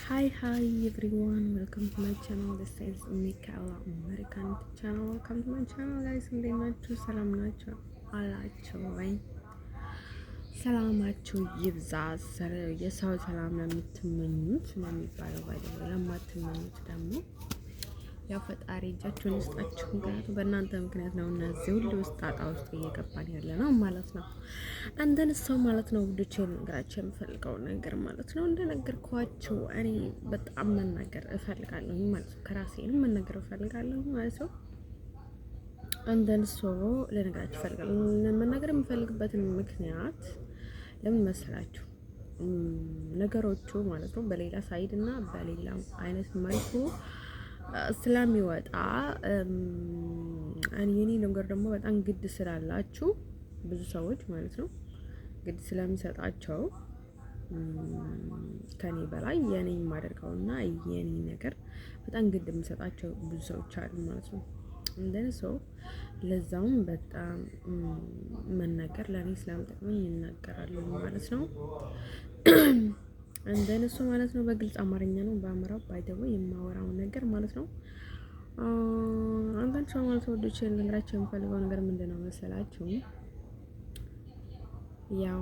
Hi everyone, welcome to my channel. This is Michaela American channel. Welcome to my channel guys. እንዴት ናችሁ? ሰላም ናችሁ አላችሁ ወይ? ሰላማችሁ ይብዛ። የሰው ሰላም ለምትመኙት ነው የሚባለው ባይደለ ለማትመኙት ደግሞ ያው ፈጣሪ እጃችሁን ይስጣችሁ። ምክንያቱም በእናንተ ምክንያት ነው እነዚህ ሁሉ ውስጥ ጣጣ ውስጥ እየገባን ያለ ነው ማለት ነው። አንተን ሰው ማለት ነው ውዶቼ ልነግራችሁ የምፈልገው ነገር ማለት ነው እንደነገርኳችሁ እኔ በጣም መናገር እፈልጋለሁ ማለት ነው። ከራሴንም መናገር እፈልጋለሁ ማለት ነው። አንተን ሰው ልነግራችሁ እፈልጋለሁ። መናገር የምፈልግበትን ምክንያት ለምን መሰላችሁ? ነገሮቹ ማለት ነው በሌላ ሳይድ እና በሌላ አይነት መልኩ ስለሚወጣ የኔ ነገር ደግሞ በጣም ግድ ስላላችሁ ብዙ ሰዎች ማለት ነው ግድ ስለሚሰጣቸው ከኔ በላይ የኔ የማደርገውና የኔ ነገር በጣም ግድ የሚሰጣቸው ብዙ ሰዎች አሉ ማለት ነው። እንደነሰው ለዛውም በጣም መናገር ለኔ ስለምጠቅመኝ ይናገራሉ ማለት ነው። እንደነሱ ማለት ነው በግልጽ አማርኛ ነው በአማራው ባይደው የማወራው ነገር ማለት ነው። አንተን ሰው ማለት ወዶች ልነግራችሁ የምፈልገው ነገር ምንድነው መሰላችሁ? ያው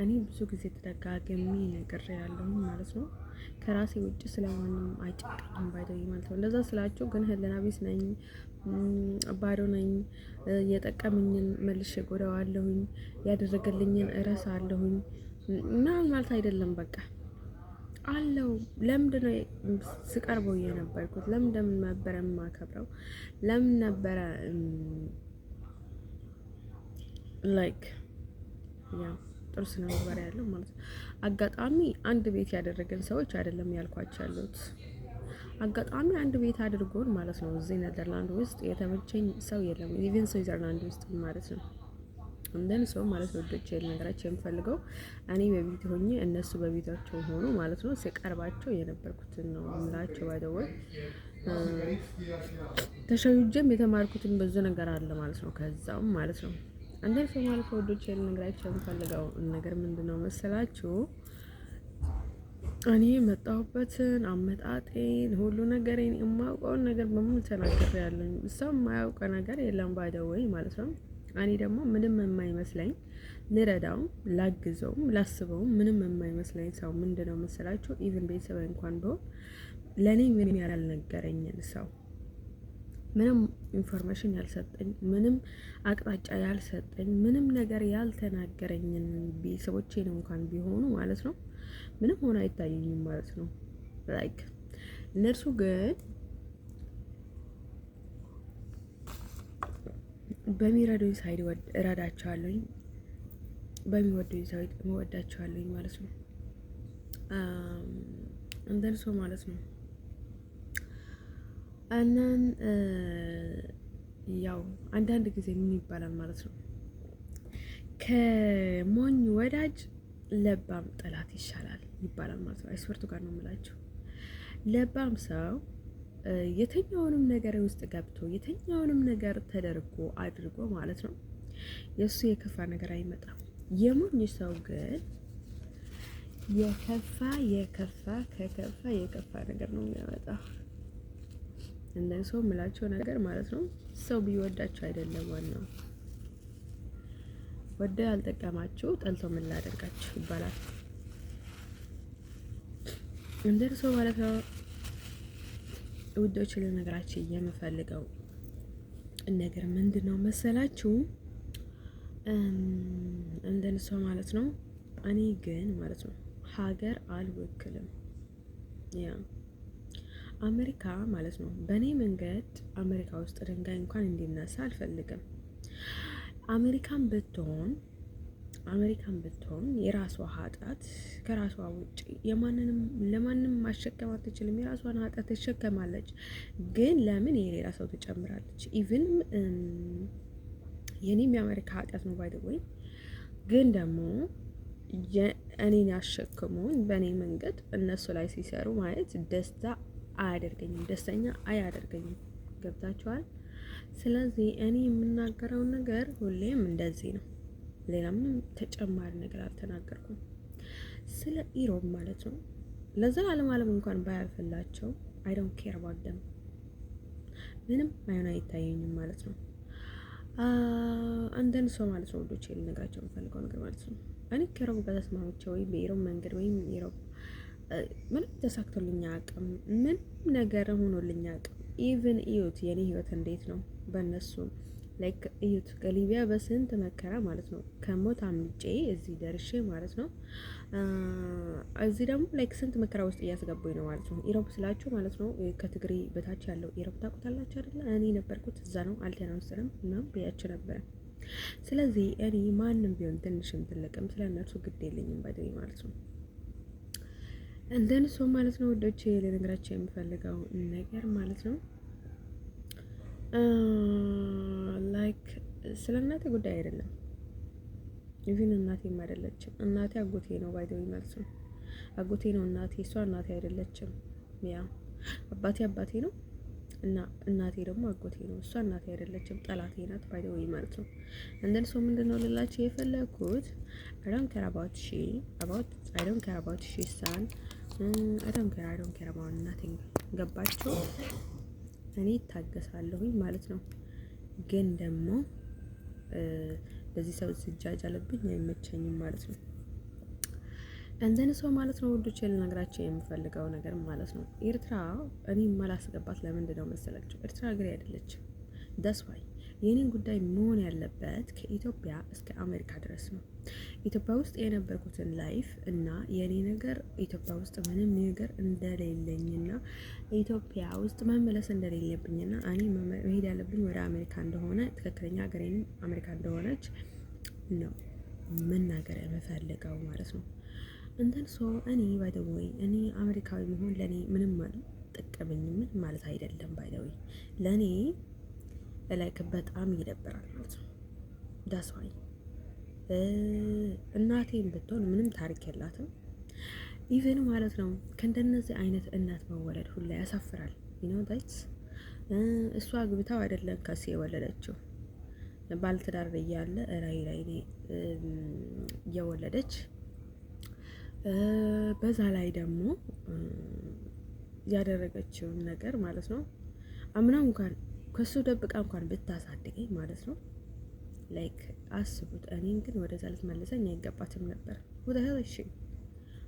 እኔ ብዙ ጊዜ ተደጋግሜ ነግሬያለሁ ማለት ነው። ከራሴ ውጭ ስለማንም አይጨቀኝም ባይደው ማለት ነው። ለዛ ስላችሁ ግን ህሊና ቢስ ነኝ፣ ባዶ ነኝ፣ የጠቀመኝን መልሼ ጎዳዋለሁኝ፣ ያደረገልኝን እረሳለሁኝ ምናምን ማለት አይደለም። በቃ አለው ለምንድነው ስቀርበው የነበርኩት? ለምን ነበረ የማከብረው? ለምን ነበረ ላይክ ያው ጥሩ ስነ ምግባር ያለው ማለት ነው። አጋጣሚ አንድ ቤት ያደረገን ሰዎች አይደለም ያልኳቸው ያሉት አጋጣሚ አንድ ቤት አድርጎን ማለት ነው። እዚህ ኔዘርላንድ ውስጥ የተመቸኝ ሰው የለም። ኢቭን ስዊዘርላንድ ውስጥ ማለት ነው። እንደን ሰው ማለት ነው ወዶቼ ልነግራችሁ የምፈልገው እኔ በቤት ሆኜ እነሱ በቤታቸው ሆኖ ማለት ነው ሲቀርባቸው የነበርኩትን ነው የምላቸው። ባይደወይ ተሸውጄም የተማርኩትን ብዙ ነገር አለ ማለት ነው። ከዛም ማለት ነው እንደን ሰው ማለት ወዶቼ ልነግራችሁ የምፈልገው ነገር ምንድነው መሰላችሁ? እኔ መጣሁበትን አመጣጤን ሁሉ ነገሬን የማውቀውን ነገር በሙሉ ተናግሬያለሁ። ሰው የማያውቀው ነገር የለም ባይደወይ ማለት ነው። እኔ ደግሞ ምንም የማይመስለኝ ልረዳውም ላግዘውም ላስበውም ምንም የማይመስለኝ ሰው ምንድነው መሰላችሁ? ኢቭን ቤተሰብ እንኳን ቢሆን ለኔ ምንም ያልነገረኝን ሰው ምንም ኢንፎርሜሽን ያልሰጠኝ ምንም አቅጣጫ ያልሰጠኝ ምንም ነገር ያልተናገረኝን ቤተሰቦቼን እንኳን ቢሆኑ ማለት ነው ምንም ሆነ አይታየኝም ማለት ነው። ላይክ እነርሱ ግን በሚረዱኝ ሳይድ እረዳቸዋለሁኝ፣ በሚወዱኝ ሳይድ እወዳቸዋለሁኝ ማለት ነው። እንደርሶ ማለት ነው። እናን ያው አንዳንድ ጊዜ ምን ይባላል ማለት ነው ከሞኝ ወዳጅ ለባም ጠላት ይሻላል ይባላል ማለት ነው። አይስወርቱ ጋር ነው የምላችሁ። ለባም ሰው የትኛውንም ነገር ውስጥ ገብቶ የትኛውንም ነገር ተደርጎ አድርጎ ማለት ነው የሱ የከፋ ነገር አይመጣም። የሞኝ ሰው ግን የከፋ ነገር ነው የሚያመጣው። እንደዚህ ሰው የምላቸው ነገር ማለት ነው ሰው ቢወዳቸው አይደለም ዋናው ወደ ያልጠቀማችሁ ጠልቶ ምን ላደርጋችሁ ይባላል። እንደዚህ ሰው ማለት ነው ውዶች ልነግራችሁ የምፈልገው ነገር ምንድነው መሰላችሁ? እንደዚህ ሰው ማለት ነው እኔ ግን ማለት ነው ሀገር አልወክልም። ያ አሜሪካ ማለት ነው በእኔ መንገድ አሜሪካ ውስጥ ድንጋይ እንኳን እንዲነሳ አልፈልግም። አሜሪካን ብትሆን የራሷ ኃጢአት ከራሷ ውጪ ለማንም ማሸከም አትችልም። የራሷን ኃጢአት ትሸከማለች። ግን ለምን የሌላ ሰው ትጨምራለች? ኢቭን የኔም የአሜሪካ ኃጢአት ነው ባይ ዘ ወይ። ግን ደግሞ እኔን ያሸክሙኝ በእኔ መንገድ እነሱ ላይ ሲሰሩ ማየት ደስታ አያደርገኝም፣ ደስተኛ አያደርገኝም። ገብታችኋል? ስለዚህ እኔ የምናገረው ነገር ሁሌም እንደዚህ ነው። ሌላ ምንም ተጨማሪ ነገር አልተናገርኩም። ስለ ኢሮብ ማለት ነው ለዛ ዓለም እንኳን ባያልፍላቸው አይ ዶንት ኬር አባውት ደም ምንም አይሆን አይታየኝም ማለት ነው። አንደን ሰው ማለት ነው ወዶቼ ልነግራቸው የምፈልገው ነገር ማለት ነው እኔ ከሮብ ጋር ተስማምቼ ወይ በኢሮብ መንገድ ወይም ኢሮብ ምንም ተሳክቶልኝ አያውቅም። ምን ነገር ሆኖልኝ አያውቅም። ኢቭን እዩት የኔ ህይወት እንዴት ነው በእነሱ ላይክ እዩት ከሊቢያ በስንት መከራ ማለት ነው ከሞት አምልጬ እዚህ ደርሼ ማለት ነው። እዚህ ደግሞ ላይክ ስንት መከራ ውስጥ እያስገቡኝ ነው ማለት ነው። ኢሮብ ስላችሁ ማለት ነው ከትግሬ በታች ያለው ኢሮብ ታውቁታላችሁ አይደለ? እኔ ነበርኩት እዛ ነው አልተናወሰለም እና ብያችሁ ነበረ። ስለዚህ እኔ ማንም ቢሆን ትንሽም ትልቅም ስለ እነርሱ ግድ የለኝም ባይደኝ ማለት ነው። እንደን ሰው ማለት ነው ወዶቼ ልነግራቸው የምፈልገው ነገር ማለት ነው ላይክ ስለ እናቴ ጉዳይ አይደለም። ኢቭን እናቴም አይደለችም። እናቴ አጎቴ ነው ባይደኝ ማለት ነው። አጎቴ ነው እናቴ፣ እሷ እናቴ አይደለችም። ያ አባቴ ነው እና እናቴ ደግሞ አጎቴ ነው። እሷ እናቴ አይደለችም፣ ጠላቴ ናት ባይደኝ ማለት ነው። እንደን ሰው ምንድነው ልላችሁ የፈለኩት I don't care about she son I don't care about nothing ገባችሁ? እኔ ታገሳለሁኝ ማለት ነው። ግን ደግሞ በዚህ ሰው ስጃጅ አለብኝ አይመቸኝም ማለት ነው። እንደነ ሰው ማለት ነው ወዶቼ ልነግራቸው የምፈልገው ነገር ማለት ነው ኤርትራ እኔ ማላስገባት ለምንድን ነው መሰላችሁ? ኤርትራ ሀገሬ አይደለችም። ዳስ ዋይ የኔን ጉዳይ መሆን ያለበት ከኢትዮጵያ እስከ አሜሪካ ድረስ ነው። ኢትዮጵያ ውስጥ የነበርኩትን ላይፍ እና የኔ ነገር ኢትዮጵያ ውስጥ ምንም ነገር እንደሌለኝና ኢትዮጵያ ውስጥ መመለስ እንደሌለብኝና እኔ መሄድ ያለብኝ ወደ አሜሪካ እንደሆነ ትክክለኛ ሀገሬን አሜሪካ እንደሆነች ነው መናገር የምፈልገው ማለት ነው። እንደን ሶ እኔ ባይ ዘ ወይ እኔ አሜሪካዊ መሆን ለኔ ምንም ጠቀመኝም ማለት አይደለም። ባይ ዘ ወይ ለኔ ላይክ በጣም ይደብራል ማለት ነው። ዳስ ዋይ እናቴም ብትሆን ምንም ታሪክ የላትም ኢቭን ማለት ነው። ከእንደነዚህ አይነት እናት መወለድ ሁላ ያሳፍራል። ዩ ኖ ዳትስ እሷ ግብታው አይደለም ከሴ የወለደችው ባልትዳር እያለ ላይ የወለደች በዛ ላይ ደግሞ ያደረገችውን ነገር ማለት ነው አምናው እንኳን ከሱ ደብቃ እንኳን ብታሳድገኝ ማለት ነው ላይክ አስቡት። እኔን ግን ወደዛ ልትመልሰኝ አይገባትም ነበር። ወደ እሺ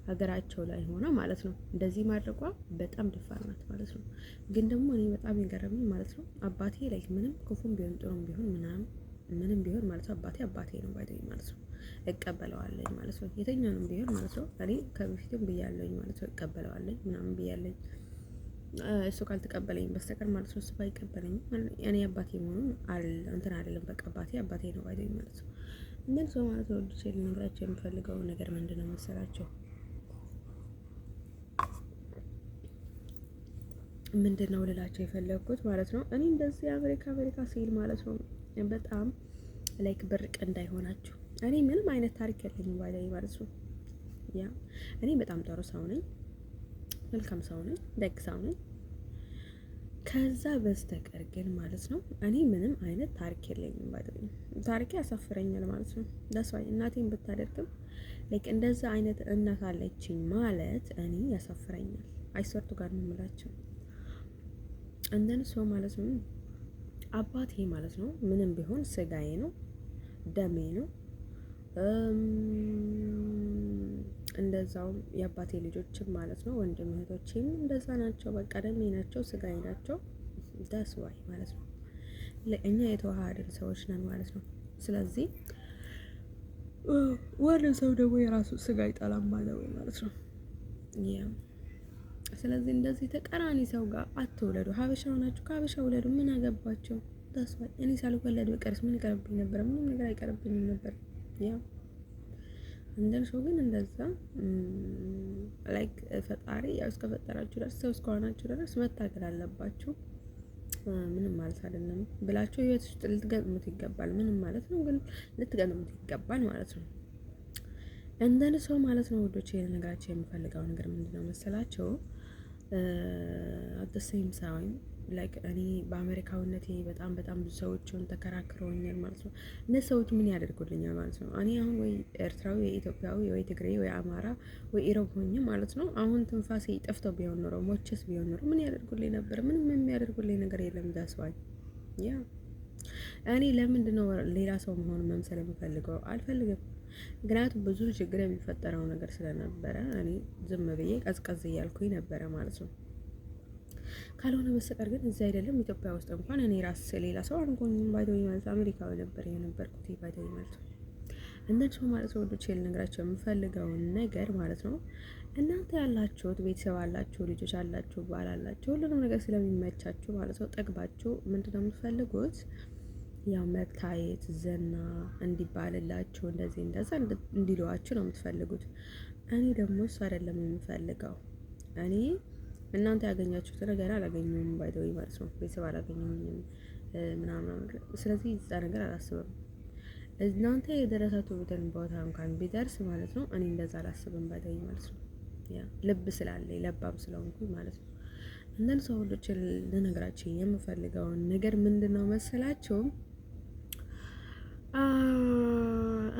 ሀገራቸው ላይ ሆነ ማለት ነው እንደዚህ ማድረጓ በጣም ደፋር ናት ማለት ነው። ግን ደግሞ እኔ በጣም የገረመኝ ማለት ነው አባቴ ላይክ ምንም ክፉም ቢሆን ጥሩም ቢሆን ምንም ቢሆን ማለት ነው አባቴ ነው ባይደኝ ማለት ነው። እቀበለዋለኝ ማለት ነው። የተኛውንም ቢሆን ማለት ነው እኔ ከበፊትም ብያለኝ ማለት ነው እቀበለዋለኝ ምናምን ብያለኝ። እሱ ካልተቀበለኝ በስተቀር ማለት ነው እሱ ባይቀበለኝ እኔ አባቴ መሆኑን እንትን አይደለም በቃ አባቴ ነው ባይደኝ ማለት ነው። እንደን ሰው ማለት ነው ወዲህ ልነግራቸው የምፈልገው ነገር ምንድነው መሰላቸው? ምንድነው ልላቸው የፈለኩት ማለት ነው እኔ እንደዚህ አሜሪካ ሲል ማለት ነው በጣም ላይክ ብርቅ እንዳይሆናችሁ። እኔ ምንም አይነት ታሪክ የለኝም ባይደኝ ማለት ነው። ያ እኔ በጣም ጥሩ ሰው ነኝ፣ መልካም ሰው ነኝ፣ ደግ ሰው ነኝ። ከዛ በስተቀር ግን ማለት ነው እኔ ምንም አይነት ታሪክ የለኝም ባይደኝ። ታሪክ ያሳፍረኛል ማለት ነው። ለሷይ እናቴን ብታደርግም ላይክ እንደዛ አይነት እናት አለችኝ ማለት እኔ ያሳፍረኛል። አይሰርቱ ጋር ነው የምላቸው። እንደን ሰው ማለት ነው አባቴ ማለት ነው ምንም ቢሆን ስጋዬ ነው፣ ደሜ ነው። እንደዛው የአባቴ ልጆችም ማለት ነው ወንድም እህቶቼም እንደዛ ናቸው። በቃ ደሜ ናቸው፣ ስጋዬ ናቸው። ዳስ ዋይ ማለት ነው ለእኛ የተዋሃድን ሰዎች ነን ማለት ነው። ስለዚህ ወደ ሰው ደግሞ የራሱ ስጋ ይጠላም ማለት ነው። ያ ስለዚህ እንደዚህ ተቀራኒ ሰው ጋር አትውለዱ። ሀበሻ ሆናችሁ ከሀበሻ ውለዱ። ምን አገባቸው? ዳስ ዋይ እኔ ሳልወለድ በቀርስ ምን ይቀርብኝ ነበር? ምንም ነገር አይቀርብኝም ነበር። ያ እንደን ሰው ግን እንደዛ ላይክ ፈጣሪ ያው እስከፈጠራችሁ ድረስ ሰው እስከሆናችሁ ድረስ መታገል አለባችሁ። ምንም ማለት አይደለም ብላችሁ ህይወት ውስጥ ልትገጥሙት ይገባል። ምንም ማለት ነው ግን ልትገጥሙት ይገባል ማለት ነው። እንደን ሰው ማለት ነው ወዶቼ ልነግራችሁ የምፈልገው ነገር ምንድነው መሰላችሁ? አት ሴም ሳይም ላይክ እኔ በአሜሪካዊነቴ በጣም ብዙ ሰዎችን ተከራክረውኛል ማለት ነው። እነዚህ ሰዎች ምን ያደርጉልኛል ማለት ነው? እኔ አሁን ወይ ኤርትራዊ ወይ ኢትዮጵያዊ ወይ ትግሬ ወይ አማራ ወይ ኢሮብ ሆኜ ማለት ነው አሁን ትንፋሴ ጠፍቶ ቢሆን ኖሮ ሞቼስ ቢሆን ኖሮ ምን ያደርጉልኝ ነበር? ምንም የሚያደርጉልኝ ነገር የለም። ዳስዋይ ያ እኔ ለምንድን ነው ሌላ ሰው መሆን መምሰል የምፈልገው? አልፈልግም። ምክንያቱም ብዙ ችግር የሚፈጠረው ነገር ስለነበረ እኔ ዝም ብዬ ቀዝቀዝ እያልኩኝ ነበረ ማለት ነው። ካልሆነ በስተቀር ግን እዚህ አይደለም ኢትዮጵያ ውስጥ እንኳን እኔ ራስ ሌላ ሰው አልሆንም። ባይተወኝ ማለት አሜሪካዊ ነበር የነበርኩት ባይተወኝ ማለት ነው። እንደሱ ማለት ነው ወዶቼ ልነግራቸው የምፈልገውን ነገር ማለት ነው። እናንተ ያላችሁት ቤተሰብ አላችሁ፣ ልጆች አላችሁ፣ ባል አላችሁ፣ ሁሉንም ነገር ስለሚመቻችሁ ማለት ነው ጠግባችሁ ምንድነው የምትፈልጉት? ያው መታየት ዝና እንዲባልላችሁ እንደዚህ እንደዛ እንዲሏችሁ ነው የምትፈልጉት። እኔ ደግሞ እሱ አይደለም የምፈልገው። እኔ እናንተ ያገኛችሁት ነገር አላገኘሁም ባይተወይ ማለት ነው። ቤተሰብ አላገኘሁኝም ምናምን። ስለዚህ እዛ ነገር አላስብም። እናንተ የደረሳችሁበትን ቦታ እንኳን ቢደርስ ማለት ነው እኔ እንደዛ አላስብም ባይተወይ ማለት ነው። ያ ልብ ስላለኝ ለባም ስለሆንኩኝ ማለት ነው። እንደን ሰው ሁሉች ልነግራችሁ የምፈልገውን ነገር ምንድነው መሰላችሁ?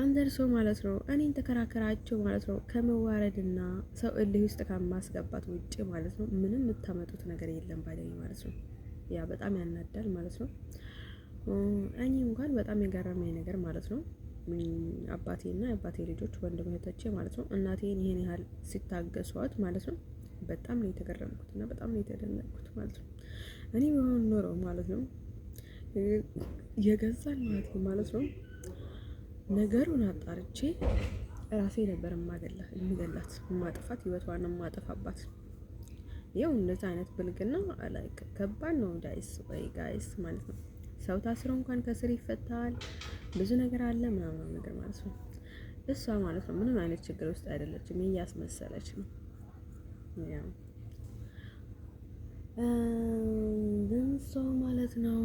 አንደርሶ ማለት ነው እኔን ተከራከራቸው ማለት ነው ከመዋረድና ሰው እልህ ውስጥ ከማስገባት ውጭ ማለት ነው ምንም የምታመጡት ነገር የለም ባለኝ ማለት ነው። ያ በጣም ያናዳል ማለት ነው። እኔ እንኳን በጣም የገረመኝ ነገር ማለት ነው አባቴና የአባቴ ልጆች ወንድም እህቶቼ ማለት ነው እናቴን ይሄን ያህል ሲታገሷት ማለት ነው በጣም ነው የተገረምኩት እና በጣም ነው የተደነቅኩት ማለት ነው። እኔ በሆን ኖሮ ማለት ነው የገዛን ማለት ነው ነገሩን አጣርቼ ራሴ ነበር የምገላት ማጥፋት ህይወቷን ማጠፋባት። ያው እንደዛ አይነት ብልግና ላይክ ከባድ ነው ጋይስ ማለት ነው። ሰው ታስሮ እንኳን ከስር ይፈታል። ብዙ ነገር አለ ምናምን ነገር ማለት ነው። እሷ ማለት ነው ምንም አይነት ችግር ውስጥ አይደለችም፣ እያስመሰለች ነው። ያው ሰው ማለት ነው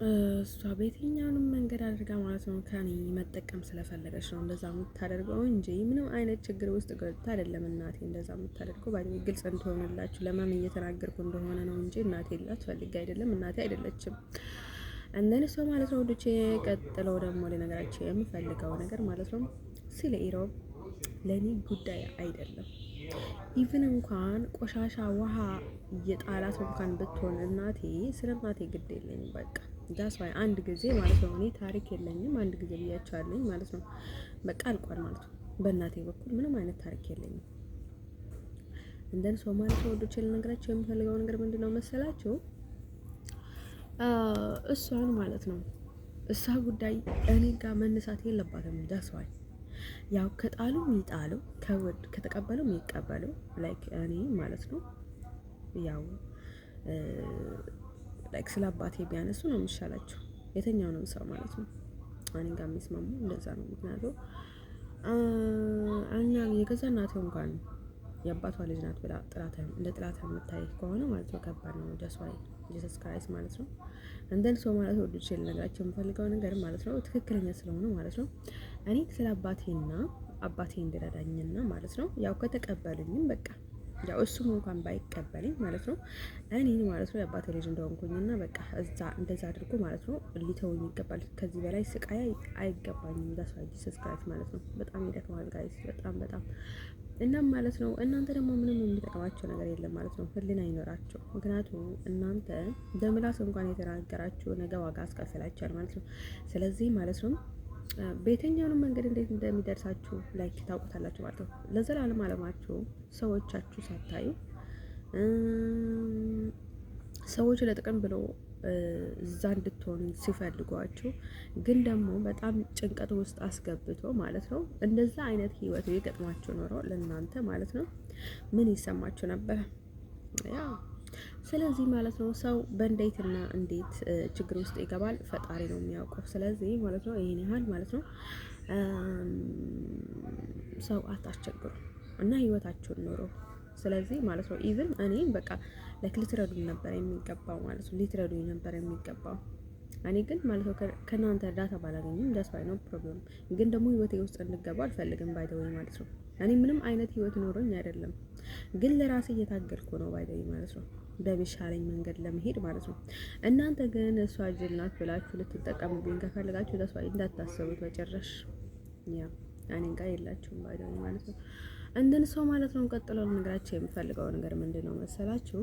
እሷ በየትኛውንም መንገድ አድርጋ ማለት ነው ከኔ መጠቀም ስለፈለገች ነው እንደዛ የምታደርገው እንጂ ምንም አይነት ችግር ውስጥ ገብታ አይደለም እናቴ እንደዛ የምታደርገው። ባይ ግልጽ እንደሆነላችሁ ለማን እየተናገርኩ እንደሆነ ነው እንጂ እናቴ ላትፈልግ አይደለም፣ እናቴ አይደለችም። እንደነ ሰው ማለት ነው ወዶቼ። ቀጥለው ደግሞ ለነገራችሁ የምፈልገው ነገር ማለት ነው ስለ ኢሮብ ለኔ ጉዳይ አይደለም። ኢቭን እንኳን ቆሻሻ ውሃ የጣላት እንኳን ብትሆን እናቴ ስለ እናቴ ግድ የለኝም በቃ ዳስ ዋይ አንድ ጊዜ ማለት ነው እኔ ታሪክ የለኝም። አንድ ጊዜ ብያቸዋለኝ ማለት ነው በቃ አልቋል ማለት ነው። በእናቴ በኩል ምንም አይነት ታሪክ የለኝም። እንደን ሰው ማለት ነው ወዶቼ ልነግራችሁ የምፈልገው ነገር ምንድነው መሰላችሁ? እሷን ማለት ነው እሷ ጉዳይ እኔ ጋር መነሳት የለባትም። ዳስ ዋይ ያው ከጣሉ ይጣሉ ከተቀበሉ ይቀበሉ ላይክ እኔ ማለት ነው ያው ላይክ ስለ አባቴ ቢያነሱ ነው የሚሻላቸው የትኛውንም ሰው ማለት ነው። እኔ ጋር የሚስማሙ እንደዛ ነው። ምክንያቱም እኛ የገዛ እናቴ እንኳን የአባቷ ልጅ ናት ብላ እንደ ጥላት የምታይ ከሆነ ማለት ነው ከባድ ነው። ጀስዋይ ጂሰስ ክራይስት ማለት ነው። እንደን ሰው ማለት ነው ልጅ ልነግራቸው የምፈልገው ነገር ማለት ነው ትክክለኛ ስለሆነ ማለት ነው እኔ ስለ አባቴና አባቴ እንዲረዳኝና ማለት ነው ያው ከተቀበሉኝም በቃ ያው እሱም እንኳን ባይቀበልኝ ማለት ነው እኔን ማለት ነው የአባቴ ልጅ እንደሆንኩኝና በቃ እዛ እንደዛ አድርጎ ማለት ነው ሊተውኝ ይገባል። ከዚህ በላይ ስቃይ አይገባኝም። ዳስዋይ ጂሰስ ክራይስት ማለት ነው። በጣም ይደክማል ጋይስ በጣም እናም ማለት ነው እናንተ ደግሞ ምንም የሚጠቅማቸው ነገር የለም ማለት ነው። ህሊና አይኖራቸው። ምክንያቱም እናንተ በምላስ እንኳን የተናገራችሁ ነገ ዋጋ አስከፍላችኋል ማለት ነው። ስለዚህ ማለት ነው በየትኛውንም መንገድ እንዴት እንደሚደርሳችሁ ላይክ ታውቁታላችሁ ማለት ነው። ለዘላለም አለማችሁ ሰዎቻችሁ ሳታዩ ሰዎች ለጥቅም ብለው እዛ እንድትሆኑ ሲፈልጓችሁ ግን ደግሞ በጣም ጭንቀት ውስጥ አስገብቶ ማለት ነው እንደዛ አይነት ህይወት ይገጥማችሁ ኖሮ ለእናንተ ማለት ነው ምን ይሰማችሁ ነበር? ያው ስለዚህ ማለት ነው ሰው በእንዴትና እንዴት ችግር ውስጥ ይገባል ፈጣሪ ነው የሚያውቀው። ስለዚህ ማለት ነው ይሄን ያህል ማለት ነው ሰው አታስቸግሩ እና ህይወታችሁን ኖሮ። ስለዚህ ማለት ነው ኢቭን እኔ በቃ ላይክ ልትረዱኝ ነበር የሚገባው ማለት ነው ልትረዱኝ ነበር የሚገባው። እኔ ግን ማለት ነው ከእናንተ እርዳታ ባላገኝም ዳስ ዋይ ነው ፕሮብሌም። ግን ደግሞ ህይወቴ ውስጥ እንድገባ አልፈልግም ባይ ዘ ወይ ማለት ነው። እኔ ምንም አይነት ህይወት ኖሮኝ አይደለም፣ ግን ለራሴ እየታገልኩ ነው ባይደይ ማለት ነው፣ በሚሻለኝ መንገድ ለመሄድ ማለት ነው። እናንተ ግን እሷ ጅል ናት ብላችሁ ልትጠቀሙብኝ ከፈለጋችሁ ለሷ እንዳታስቡት በጭራሽ። ያ እኔ ጋር የላችሁም ባይደይ ማለት ነው። እንደን ሰው ማለት ነው። ቀጥለው ልነግራችሁ የምፈልገው ነገር ምንድን ነው መሰላችሁ?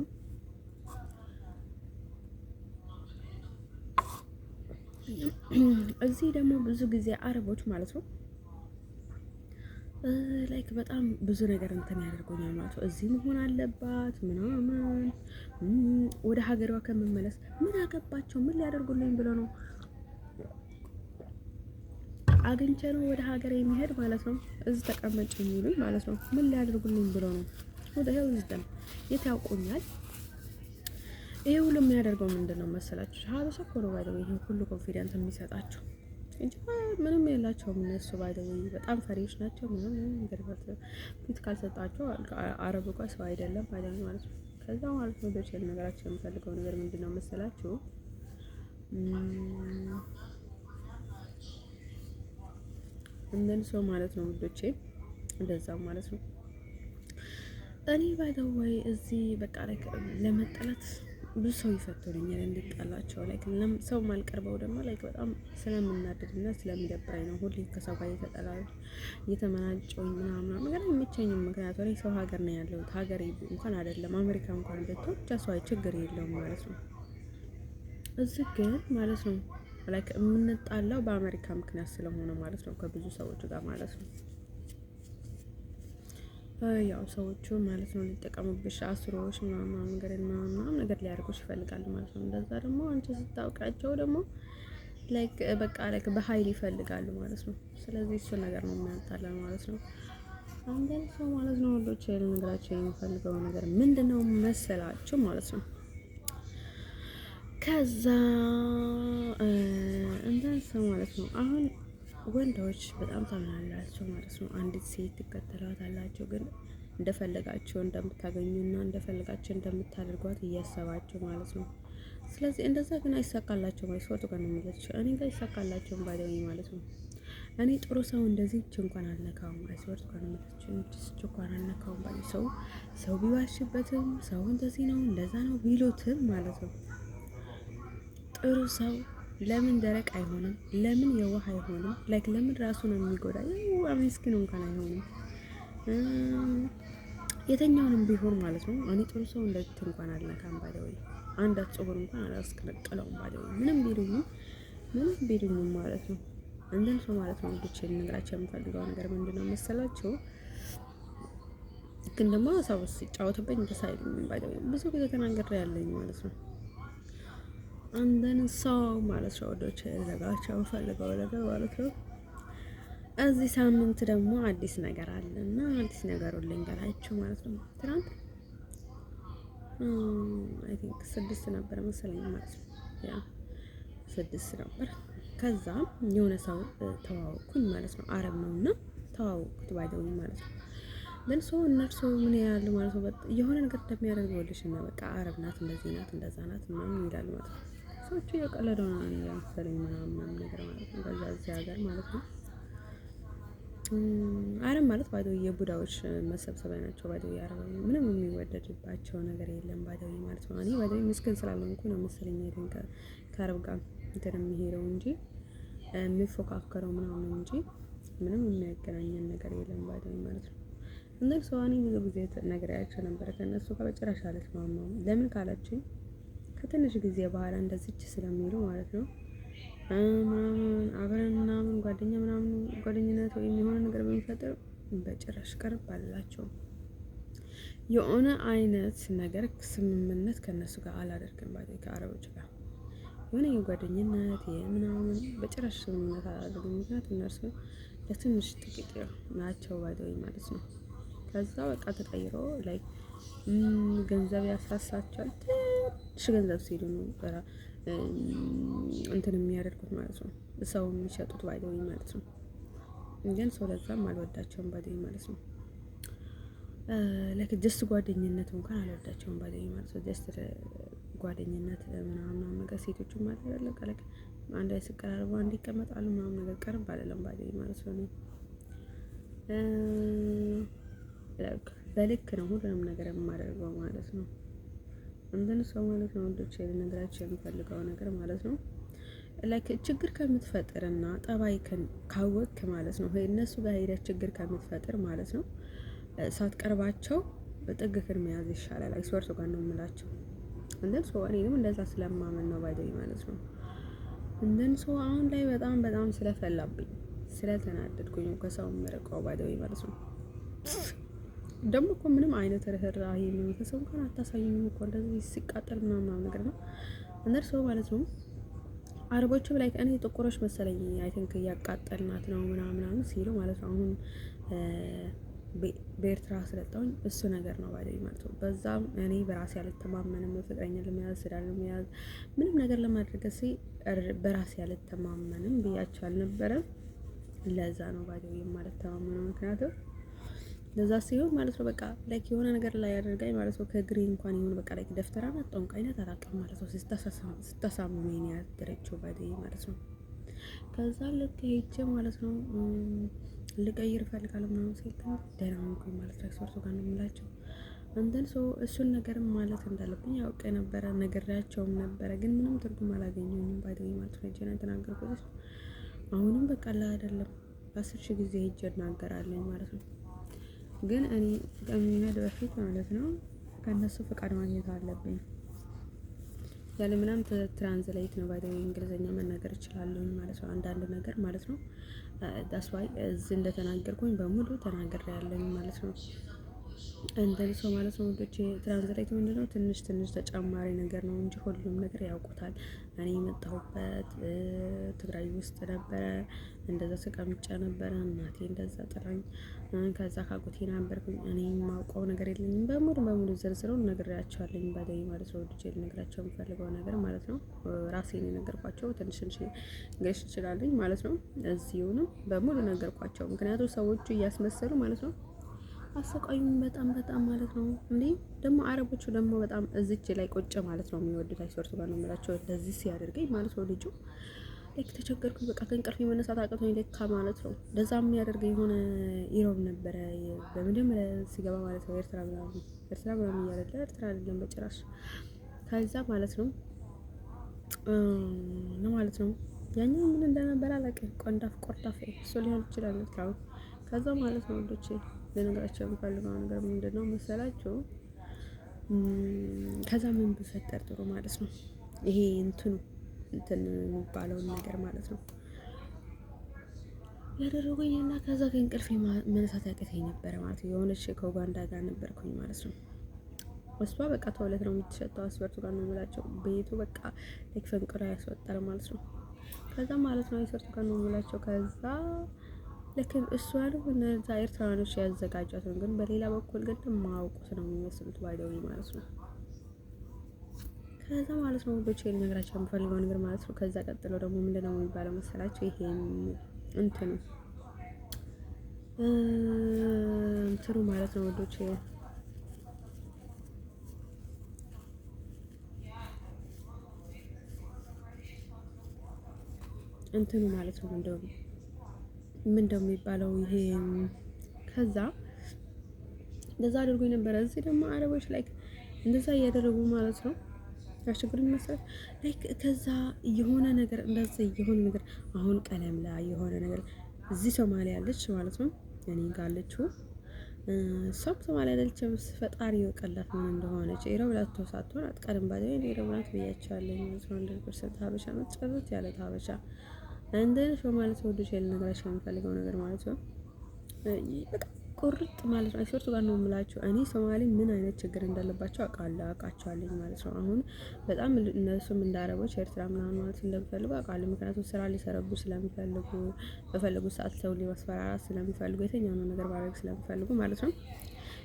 እዚህ ደግሞ ብዙ ጊዜ አረቦች ማለት ነው ላይክ በጣም ብዙ ነገር እንትን ያደርጉኛል ማለት ነው። እዚህ መሆን አለባት ምናምን ወደ ሀገሯ ከመመለስ ምን አገባቸው? ምን ሊያደርጉልኝ ብሎ ነው አግኝቼ ነው ወደ ሀገር የሚሄድ ማለት ነው። እዚህ ተቀመጭ የሚሉኝ ማለት ነው። ምን ሊያደርጉልኝ ብሎ ነው? ወደ ሄው ዝደም የት ያውቁኛል? ይሄ ሁሉ የሚያደርገው ምንድን ነው መሰላችሁ? ሀበሻ እኮ ነው ባይደው ይሄ ሁሉ ኮንፊደንስ የሚሰጣቸው እንጂ ምንም የላቸውም እነሱ ባይደው በጣም ፈሪዎች ናቸው። ምንም ነገር ፊት ካልሰጣቸው አረብ እንኳን ሰው አይደለም ባይደው ማለት ነው። ከዛ ማለት ነው ደስ ነገራቸው የምፈልገው ነገር ምንድን ነው መሰላችሁ? እንደን ሰው ማለት ነው ውዶቼ፣ እንደዛው ማለት ነው። እኔ ባይደው ወይ እዚህ በቃ ላይ ለመጠላት ብዙ ሰው ይፈትኑኛል እንድጣላቸው ላይክ ሰው ማልቀርበው ደግሞ ላይክ በጣም ስለምናደድና ስለሚደብረኝ ነው። ሁሌ ከሰው ጋር እየተመናጨውኝ ምናምን ነገር አይመቸኝም። ምክንያቱም እኔ ሰው ሀገር ነው ያለሁት። ሀገሬ እንኳን አይደለም አሜሪካ እንኳን ብትሆን ጃሷ ችግር የለውም ማለት ነው። እዚህ ግን ማለት ነው ላይክ የምንጣላው በአሜሪካ ምክንያት ስለሆነ ማለት ነው፣ ከብዙ ሰዎች ጋር ማለት ነው። ያው ሰዎቹ ማለት ነው ሊጠቀሙብሽ አስሮሽ ምናምን ነገር ሊያደርጉሽ ይፈልጋሉ ማለት ነው። እንደዛ ደግሞ አንቺ ስታውቃቸው ደግሞ ላይክ በቃ ላይክ በኃይል ይፈልጋሉ ማለት ነው። ስለዚህ እሱ ነገር ነው የሚያጣላን ማለት ነው። አንዳንድ ሰው ማለት ነው ወንዶች ልነግራቸው የሚፈልገው ነገር ምንድነው መሰላችሁ ማለት ነው። ከዛ አንዳንድ ሰው ማለት ነው አሁን ወንዶች በጣም ታምናላችሁ ማለት ነው። አንዲት ሴት ትከተሏታላችሁ፣ ግን እንደፈለጋችሁ እንደምታገኙና እንደፈለጋችሁ እንደምታደርጓት እያሰባችሁ ማለት ነው። ስለዚህ እንደዛ ግን አይሳካላችሁም። አይስወጡ ጋር ነው የሚላችሁ። እኔ ጋር አይሳካላችሁም ባይደውኝ ማለት ነው። እኔ ጥሩ ሰው እንደዚህ እጅ እንኳን አልነካውም። አይስወጡ ጋር ነው የሚላችሁ። እጅ እንኳን አልነካውም ባይ ሰው ቢዋሽበትም ሰው እንደዚህ ነው እንደዛ ነው ቢሉትም ማለት ነው። ጥሩ ሰው ለምን ደረቅ አይሆንም? ለምን የዋህ አይሆንም? ላይክ ለምን ራሱ ነው የሚጎዳ? ምስኪን እንኳን አይሆንም። የተኛውንም ቢሆን ማለት ነው። እኔ ጥሩ ሰው እንደዚህ እንኳን አልነካም ባይደውይ፣ አንድ አጽሁር እንኳን አላስቀረቀለውም ባይደውይ፣ ምንም ቢሉኝም ማለት ነው። እንደን ሰው ማለት ነው። ብቻ ልነግራቸው የምፈልገው ነገር ምንድነው መሰላችሁ? ግን ደግሞ ሰው ሲጫወትብኝ ደስ አይልም ባይደውይ፣ ብዙ ጊዜ ተናግሬ ያለኝ ማለት ነው። አንደን ሰው ማለት ነው ወዶች ዘጋቸው ፈልገው ነገር ማለት ነው። እዚህ ሳምንት ደግሞ አዲስ ነገር አለና አዲስ ነገር ልንገራችሁ ማለት ነው። ትናንት አይ ቲንክ 6 ነበር መሰለኝ ማለት ነው። ያ 6 ነበር። ከዛ የሆነ ሰው ተዋወቅኩኝ ማለት ነው። አረብ ነውና ተዋወቅኩት ባይደውኝ ማለት ነው። ግን ሰው እነርሱ ምን ያህል ማለት ነው የሆነ ነገር እንደሚያደርገው ልሽና በቃ አረብ ናት እንደዚህ ናት እንደዛ ናት ምናምን ይላል ማለት ነው። ሰዎቹ የቀለዱ ነው ያመሰለኝ ምናምን ነገር ማለት ነው። ከዛ እዚህ ሀገር ማለት ነው አረብ ማለት ባይደው የቡዳዎች መሰብሰቢያ ናቸው። ባይደው አረብ ምንም የሚወደድባቸው ነገር የለም ባይደው ማለት ነው። እኔ ባይደው ምስኪን ስላልሆንኩ ነው መሰለኝ አይደል ከአረብ ጋር እንትን የሚሄደው እንጂ የሚፎካከረው ምናምን እንጂ ምንም የሚያገናኘን ነገር የለም ባይደው ማለት ነው። እንደዚህ ሰው እኔ ብዙ ጊዜ ነግሬያቸው ነበር ከእነሱ ጋር በጭራሽ አልስማማም። ለምን ካላችሁኝ ከትንሽ ጊዜ በኋላ እንደዚች ስለሚሉ ማለት ነው ምናምን አብረን ምናምን ጓደኝነት ወይም የሆነ ነገር በሚፈጥር በጭራሽ ቀርብ አልላቸውም። የሆነ አይነት ነገር ስምምነት ከነሱ ጋር አላደርግም። ባይ ከአረቦች ጋር የሆነ የጓደኝነት ምናምን በጭራሽ ስምምነት አላደርግም። ምክንያቱም እነርሱ ለትንሽ ጥቂት ናቸው ባይ ማለት ነው። ከዛ በቃ ተቀይሮ ላይ ገንዘብ ያሳሳቸዋል። ትንሽ ገንዘብ ሲሉ ነው እንትን የሚያደርጉት ማለት ነው። ሰው የሚሸጡት ባይደውኝ ማለት ነው። ግን ሰው ለዛም አልወዳቸውም ባይደውኝ ማለት ነው። ለክ ጀስት ጓደኝነት እንኳን አልወዳቸውም ባይደውኝ ማለት ነው። ጀስት ጓደኝነት ምናምን ነገር ሴቶቹ ማለት አይደለም አንድ ላይ ሲቀራረቡ አንድ ይቀመጣሉ ምናምን ነገር ቀርብ አይደለም ባይደውኝ ማለት ነው። በልክ ነው ሁሉንም ነገር የማደርገው ማለት ነው። እንትን ሰው ማለት ነው ወንዶች ልነግራቸው የምፈልገው ነገር ማለት ነው ላይክ ችግር ከምትፈጥርና ጠባይ ካወቅክ ማለት ነው እነሱ ጋር ሄደህ ችግር ከምትፈጥር ማለት ነው ሳትቀርባቸው ጥግክን መያዝ ይሻላል። አይስወርቱ ጋር ነው የምላቸው። እንደን ሰው እኔንም እንደዛ ስለማመን ነው ባይደኝ ማለት ነው። እንደን ሰው አሁን ላይ በጣም በጣም ስለፈላብኝ ስለተናደድኩኝ ከሰው መረቀው ባይደኝ ማለት ነው። ደግሞ እኮ ምንም አይነት ርህራሄ መንፈስ እንኳን አታሳዩም እኮ እንደዚህ ሲቃጠል ምናምን ነገር ነው እንደርሶ ማለት ነው። አረቦቹ ላይ እኔ ጥቁሮች መሰለኝ አይ ቲንክ እያቃጠልናት ነው ምናምን ሲሉ ማለት ነው። አሁን በኤርትራ ስለጣሁኝ እሱ ነገር ነው ባይደኝ ማለት ነው። በዛም እኔ በራሴ አልተማመንም። ፍቅረኛ ለመያዝ ስዳር ለመያዝ ምንም ነገር ለማድረግ በራሴ አልተማመንም ብያቸው አልነበረም። ለዛ ነው ባይደኝ ማለት ተማመነው ምክንያቱም ለዛ ሲሆን ማለት ነው በቃ ላይክ የሆነ ነገር ላይ ያደርጋኝ ማለት ነው። ከግሬ እንኳን ይሁን በቃ ላይክ ደፍተራ ናት ጠንቋይነት አላውቅም ማለት ነው። ስታሳምመኝ ነው ያደረችው ባይደኝ ማለት ነው። ከዛ ልክ ሄጄ ማለት ነው ልቀይር እፈልጋለሁ ምናምን ሲል ደህና ሆንኩኝ ማለት ነው። ሶርቱ ጋር ነው የምላቸው እንትን እሱን ነገርም ማለት እንዳለብኝ ያውቅ ነበረ ነግሬያቸውም ነበረ፣ ግን ምንም ትርጉም አላገኘሁም ባይደኝ ማለት ነው። ሄጄ ተናገርኩት። አሁንም በቃ ላይ አይደለም 10,000 ጊዜ ሄጄ እናገራለኝ ማለት ነው። ግን እኔ ከሚሄድ በፊት ማለት ነው ከነሱ ፍቃድ ማግኘት አለብኝ። ያለ ምናምን ትራንስሌት ነው ባይደው እንግሊዘኛ መናገር እችላለሁ ማለት ነው። አንዳንድ ነገር ማለት ነው ዳስ ዋይ እዚህ እንደተናገርኩኝ በሙሉ ተናግሬያለሁ ማለት ነው። እንደዚህ ሰው ማለት ነው ወንዶች ትራንስሌት ምንድነው ትንሽ ተጨማሪ ነገር ነው እንጂ ሁሉም ነገር ያውቁታል። እኔ የመጣሁበት ትግራይ ውስጥ ነበረ፣ እንደዛ ተቀምጬ ነበረ፣ እናቴ እንደዛ ጥራኝ፣ ከዛ ካጎቴ ነበርኩኝ። እኔ የማውቀው ነገር የለኝም። በሙሉ ዝርዝሩን ነግሬያቸዋለሁ ባይደኝ ማለት ነው። ወንዶች ልነግራቸው የምፈልገው ነገር ማለት ነው ራሴን የነገርኳቸው ትንሽ እንግሊሽ እችላለሁ ማለት ነው። እዚሁንም በሙሉ ነገርኳቸው። ምክንያቱም ሰዎቹ እያስመሰሉ ማለት ነው አሰቃዩኝ በጣም ማለት ነው። እንዴ ደግሞ አረቦቹ ደግሞ በጣም እዚች ላይ ቁጭ ማለት ነው የሚወዱት። አይሶርቱ ጋር ነው የምላቸው እንደዚህ ሲያደርገኝ ማለት ነው። ልጁ ላይክ ተቸገርኩኝ በቃ ከእንቅልፍ መነሳት አቅቶኝ ለካ ማለት ነው። ለዛም የሚያደርገኝ የሆነ ኢሮብ ነበረ በመጀመሪያ ሲገባ ማለት ነው። ኤርትራ ምናምን እያለ ኤርትራ አይደለም በጭራሽ። ከዛ ማለት ነው ማለት ነው ያኛው ምን እንደነበረ አላውቅም። ቆርዳፍ እሱ ሊሆን ይችላል ኤርትራው። ከዛ ማለት ነው ወንዶቼ ለነገራቸው የምፈልገው ነገር ምንድነው መሰላችሁ? ከዛ ምን ብፈጠር ጥሩ ማለት ነው ይሄ እንትን የሚባለውን ነገር ማለት ነው ያደረጉኝና ከዛ ከእንቅልፌ መነሳት ያቅተኝ ነበረ ማለት ነው። የሆነች ከኡጋንዳ ጋር ነበርኩኝ ማለት ነው። እሷ በቃ ተወለት ነው የምትሸጠው። አስበርቱ ጋር ነው የምላቸው ቤቱ በቃ ላይክ ፈንቅሎ ያስወጣል ማለት ነው። ከዛ ማለት ነው አስበርቱ ጋር ነው የምላቸው ከዛ ልክ እሱ ያለው እነዛ ኤርትራውያኖች ያዘጋጇትን ግን በሌላ በኩል ግን ማውቁት ነው የሚመስሉት ባይደው ማለት ነው። ከዛ ማለት ነው ወንዶች ልነግራቸው የምፈልገው ነገር ማለት ነው። ከዛ ቀጥሎ ደግሞ ምንድነው የሚባለው መሰላቸው? ይሄ እንትኑ ማለት ነው ወንዶች እንትኑ ማለት ነው ምንድነው የሚባለው ይሄ ከዛ እንደዛ አድርጎ የነበረ እዚህ ደግሞ አረቦች ላይክ እንደዛ እያደረጉ ማለት ነው ያስቸግሩኝ መሰለኝ። ላይክ ከዛ የሆነ ነገር እንደዚህ የሆነ ነገር አሁን ቀለም ላይ የሆነ ነገር እዚህ ሶማሊያ አለች ማለት ነው እኔ ጋር አለችው። እሷም ሶማሊያ አይደለችም። ፈጣሪ ይወቀላት ምን እንደሆነች ኢሮብላቶ ሳትሆን አትቀርም ባለው እኔ ኢሮብላት ብያቸዋለሁ ማለት ነው። 100% ሀበሻ ነው ጨርት ያለ ሀበሻ እንደዚህ ሰው ማለት ነው። ወዶች ልነግራቸው የምፈልገው ነገር ማለት ነው በቃ ቁርጥ ማለት ነው። አይሶርቱ ጋር ነው የምላቸው እኔ ሶማሌ ምን አይነት ችግር እንዳለባቸው አውቃቸዋለሁ ማለት ነው። አሁን በጣም እነሱም እንደ አረቦች ኤርትራ ምናምን ማለት እንደሚፈልጉ አውቃለሁ። ምክንያቱም ስራ ሊሰረቡ ስለሚፈልጉ በፈለጉት ሰዓት ሰው ሊማስፈራራት ስለሚፈልጉ የትኛውን ነገር ማድረግ ስለሚፈልጉ ማለት ነው።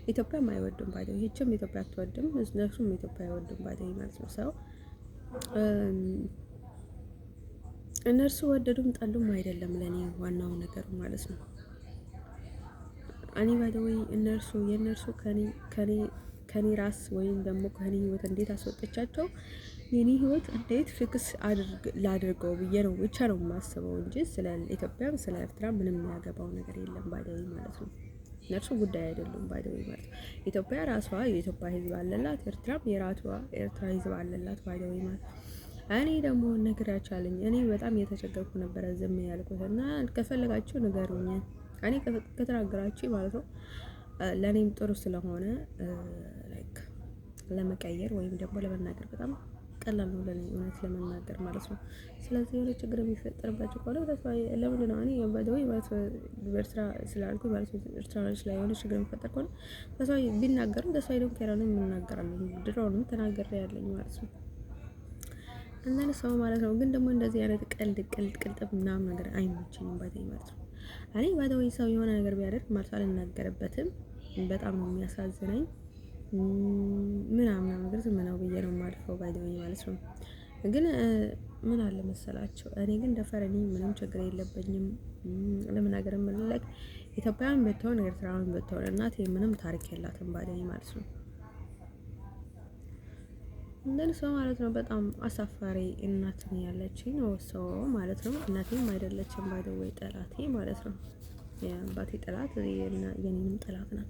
ኢትዮጵያም አይወዱም ባይደው ይህችም ኢትዮጵያ አትወድም፣ እነሱም ኢትዮጵያ አይወዱም ባይደው ማለት ነው። ሰው እነርሱ ወደዱም ጠሉም አይደለም ለኔ ዋናው ነገር ማለት ነው። እኔ ባይደው እነርሱ የነርሱ ከኔ ራስ ወይም ደግሞ ከኔ ህይወት እንዴት አስወጥቻቸው የኔ ህይወት እንዴት ፊክስ ላድርገው ብዬ ነው ብቻ ነው የማስበው እንጂ ስለ ኢትዮጵያም ስለ ኤርትራ ምንም የሚያገባው ነገር የለም ባይደዊ ማለት ነው። እነርሱ ጉዳይ አይደሉም ባይደዊ ማለት ነው። ኢትዮጵያ ራሷ የኢትዮጵያ ህዝብ አለላት፣ ኤርትራም የራሷ ኤርትራ ህዝብ አለላት ባይደዊ ማለት ነው። እኔ ደግሞ ነግራችሁ አለኝ እኔ በጣም እየተቸገርኩ ነበረ ዝም ያልኩት እና ከፈለጋችሁ ንገሩኝ። እኔ ከተናገራችሁ ማለት ነው ለኔም ጥሩ ስለሆነ ላይክ ለመቀየር ወይም ደግሞ ለመናገር በጣም ቀላል ነው ለኔ እውነት ለመናገር ማለት ነው። ስለዚህ የሆነ ችግር የሚፈጠርባቸው ከሆነ ተስፋ ለምንድን ነው እኔ ባይደዊ ማለት በኤርትራ ስላልኩ ማለት ነው ኤርትራዎች ላይ የሆነ ችግር የሚፈጠር ከሆነ ተስፋ ቢናገሩ ተስፋ ደግሞ ከራነ የምናገራለን ድሮውንም ተናግሬ ያለኝ ማለት ነው። አንዳንድ ሰው ማለት ነው ግን ደግሞ እንደዚህ አይነት ቅልጥብ ምናምን ነገር አይመቸኝም ባይደዊ ማለት ነው። እኔ ባይደዊ ሰው የሆነ ነገር ቢያደርግ ማለት አልናገርበትም። በጣም ነው የሚያሳዝነኝ ምናምን ነገር ዝም ነው ብዬ ነው የማልፈው ባይደዊ ማለት ነው። ግን ምን አለ መሰላቸው እኔ ግን ደፈረኝ ምንም ችግር የለብኝም። ለምን ነገር ምንለቅ ኢትዮጵያውያን ብትሆን ኤርትራውያን ብትሆን እናቴ ምንም ታሪክ የላትም ባይደዊ ማለት ነው። እንደን ሰው ማለት ነው በጣም አሳፋሪ እናት ነው ያለችኝ ነው ሰው ማለት ነው። እናቴም አይደለችም ባይደዊ ጠላቴ ማለት ነው። የአባቴ ጠላት የኔንም ጠላት ናት።